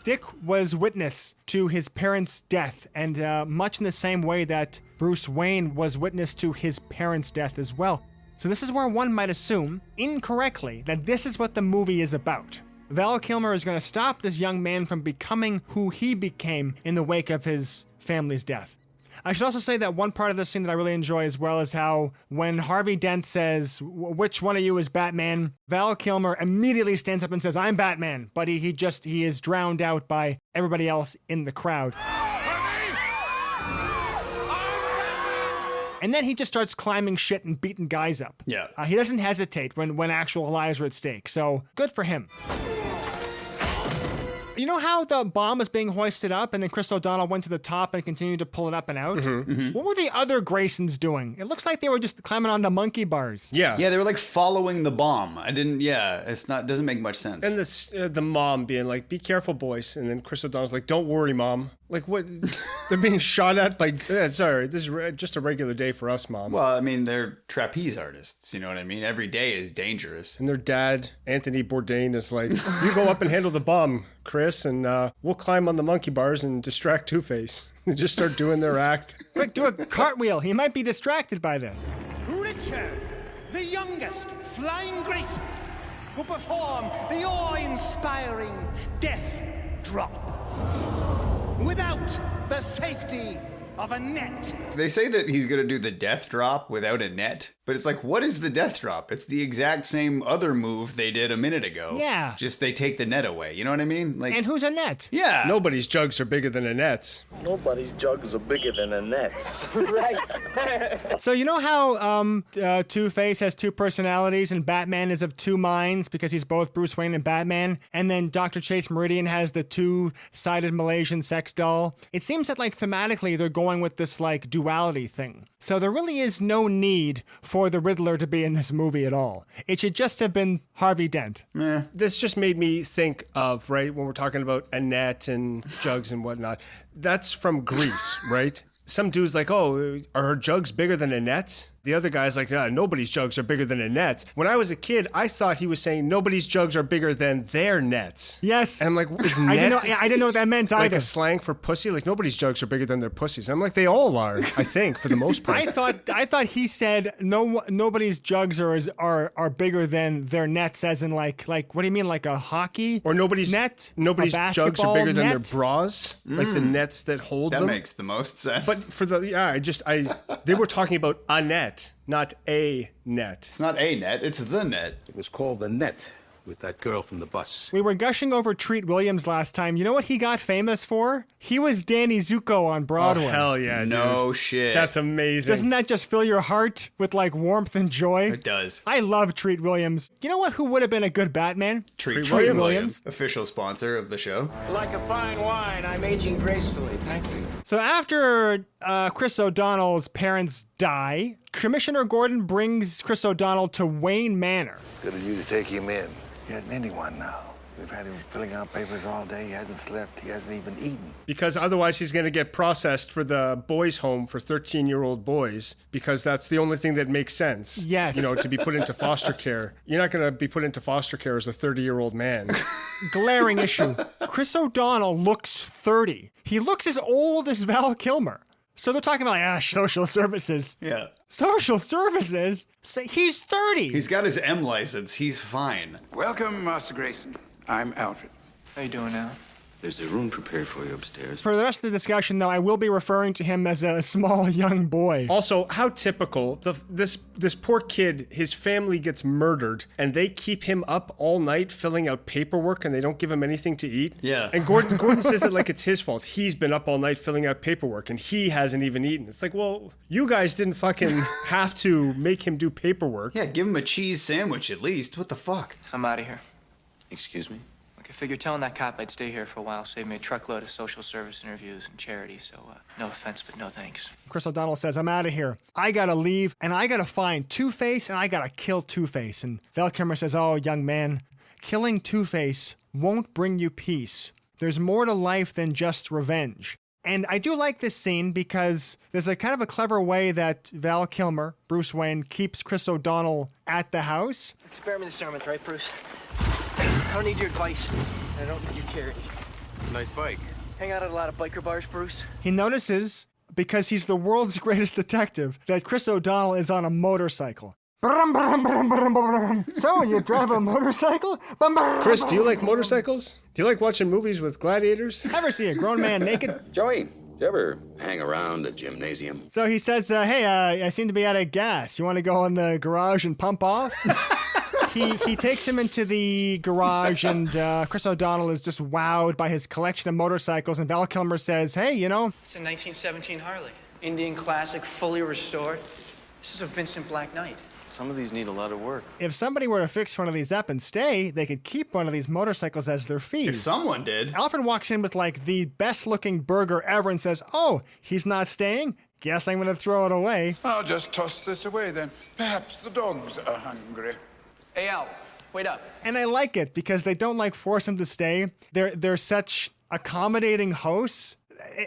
Dick was witness to his parents' death, and much in the same way that Bruce Wayne was witness to his parents' death as well. So this is where one might assume, incorrectly, that this is what the movie is about. Val Kilmer is going to stop this young man from becoming who he became in the wake of his family's death. I should also say that one part of this scene that I really enjoy as well is how when Harvey Dent says, which one of you is Batman, Val Kilmer immediately stands up and says, I'm Batman, but he is drowned out by everybody else in the crowd. And then he just starts climbing shit and beating guys up. Yeah. He doesn't hesitate when actual lives are at stake. So good for him. You know how the bomb was being hoisted up and then Chris O'Donnell went to the top and continued to pull it up and out? What were the other Graysons doing? It looks like they were just climbing onto monkey bars. Yeah. Yeah, they were like following the bomb. Doesn't make much sense. And the mom being like, be careful, boys. And then Chris O'Donnell's like, don't worry, Mom. Like, what? They're being shot at? Like, sorry, this is just a regular day for us, Mom. Well, I mean, they're trapeze artists. You know what I mean? Every day is dangerous. And their dad, Anthony Bourdain, is like, you go up and handle the bomb, Chris, and we'll climb on the monkey bars and distract Two-Face. They just start doing their act. Quick, do a cartwheel. He might be distracted by this. Richard, the youngest flying Grayson, will perform the awe-inspiring death drop. Without the safety of a net. They say that he's going to do the death drop without a net, but it's like, what is the death drop? It's the exact same other move they did a minute ago. Yeah. Just they take the net away. You know what I mean? Like, and who's a net? Yeah. Nobody's jugs are bigger than a net's. Nobody's jugs are bigger than a net's. Right. So you know how Two-Face has two personalities and Batman is of two minds because he's both Bruce Wayne and Batman, and then Dr. Chase Meridian has the two-sided Malaysian sex doll? It seems that like thematically they're going with this like duality thing. So there really is no need for the Riddler to be in this movie at all. It should just have been Harvey Dent. This just made me think of, right, when we're talking about Annette and jugs and whatnot, that's from Greece, right? Some dude's like, oh, are her jugs bigger than Annette's? The other guy's like, nobody's jugs are bigger than Annette's. When I was a kid, I thought he was saying nobody's jugs are bigger than their nets. Yes. And I'm like, is net? I didn't know what that meant either. Like a slang for pussy? Like nobody's jugs are bigger than their pussies. I'm like, they all are, I think, for the most part. I thought he said nobody's jugs are bigger than their nets, as in like what do you mean, like a hockey or nobody's net? Nobody's jugs are bigger than their bras, like the nets that hold them. That makes the most sense. But for they were talking about a net, not a net. It's not a net, it's the net. It was called the net with that girl from the bus. We were gushing over Treat Williams last time. You know what he got famous for? He was Danny Zuko on Broadway. Oh, hell yeah, dude. No shit. That's amazing. Doesn't that just fill your heart with like warmth and joy? It does. I love Treat Williams. You know what? Who would have been a good Batman? Treat Williams. Official sponsor of the show. Like a fine wine, I'm aging gracefully. Thank you. So after Chris O'Donnell's parents die, Commissioner Gordon brings Chris O'Donnell to Wayne Manor. Good of you to take him in. He hasn't anyone now. We've had him filling out papers all day. He hasn't slept. He hasn't even eaten. Because otherwise he's going to get processed for the boys' home for 13-year-old boys, because that's the only thing that makes sense. Yes. You know, to be put into foster care. You're not going to be put into foster care as a 30-year-old man. Glaring issue. Chris O'Donnell looks 30. He looks as old as Val Kilmer. So they're talking about social services. Yeah. Social services? So he's 30. He's got his M license. He's fine. Welcome, Master Grayson. I'm Alfred. How you doing now? There's a room prepared for you upstairs. For the rest of the discussion, though, I will be referring to him as a small young boy. Also, how typical. This poor kid, his family gets murdered, and they keep him up all night filling out paperwork, and they don't give him anything to eat. Yeah. And Gordon says it like it's his fault. He's been up all night filling out paperwork, and he hasn't even eaten. It's like, well, you guys didn't fucking have to make him do paperwork. Yeah, give him a cheese sandwich at least. What the fuck? I'm out of here. Excuse me? I figured telling that cop I'd stay here for a while saved me a truckload of social service interviews and charity, so no offense, but no thanks. Chris O'Donnell says, I'm out of here. I gotta leave, and I gotta find Two-Face, and I gotta kill Two-Face. And Val Kilmer says, oh, young man, killing Two-Face won't bring you peace. There's more to life than just revenge. And I do like this scene because there's a kind of a clever way that Val Kilmer, Bruce Wayne, keeps Chris O'Donnell at the house. Spare me the sermons, right, Bruce? I don't need your advice. I don't need your charity. Nice bike. Hang out at a lot of biker bars, Bruce. He notices, because he's the world's greatest detective, that Chris O'Donnell is on a motorcycle. So, you drive a motorcycle? Chris, do you like motorcycles? Do you like watching movies with gladiators? Ever see a grown man naked? Joey, You ever hang around a gymnasium? So he says, hey, I seem to be out of gas. You want to go in the garage and pump off? He takes him into the garage, and Chris O'Donnell is just wowed by his collection of motorcycles, and Val Kilmer says, hey, you know... It's a 1917 Harley. Indian classic, fully restored. This is a Vincent Black Knight. Some of these need a lot of work. If somebody were to fix one of these up and stay, they could keep one of these motorcycles as their fee. If someone did. Alfred walks in with like the best looking burger ever and says, oh, he's not staying? Guess I'm going to throw it away. I'll just toss this away then. Perhaps the dogs are hungry. Hey, Al, wait up. And I like it because they don't like force him to stay. They're such accommodating hosts.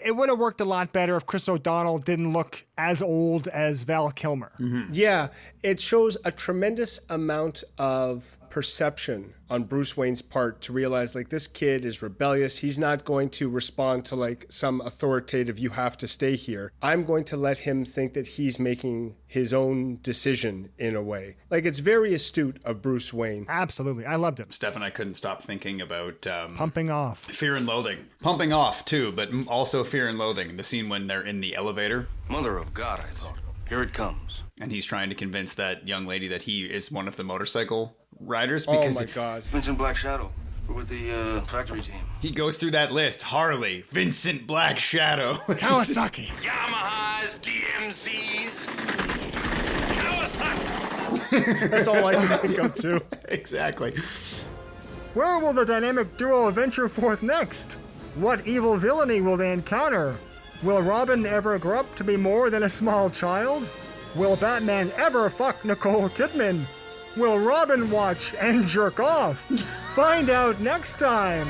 It would have worked a lot better if Chris O'Donnell didn't look as old as Val Kilmer. Mm-hmm. Yeah, it shows a tremendous amount of perception on Bruce Wayne's part to realize like this kid is rebellious. He's not going to respond to like some authoritative, you have to stay here. I'm going to let him think that he's making his own decision in a way. Like it's very astute of Bruce Wayne. Absolutely. I loved it. Steph and I couldn't stop thinking about pumping off. Fear and Loathing. Pumping off too, but also Fear and Loathing. The scene when they're in the elevator. Mother of God, I thought. Here it comes. And he's trying to convince that young lady that he is one of the motorcycle riders. Because oh my God. Vincent Black Shadow. We're with the factory team. He goes through that list. Harley, Vincent Black Shadow. Kawasaki. Yamahas, DMCs. Kawasaki. That's all I can think of too. Exactly. Where will the dynamic duo venture forth next? What evil villainy will they encounter? Will Robin ever grow up to be more than a small child? Will Batman ever fuck Nicole Kidman? Will Robin watch and jerk off? Find out next time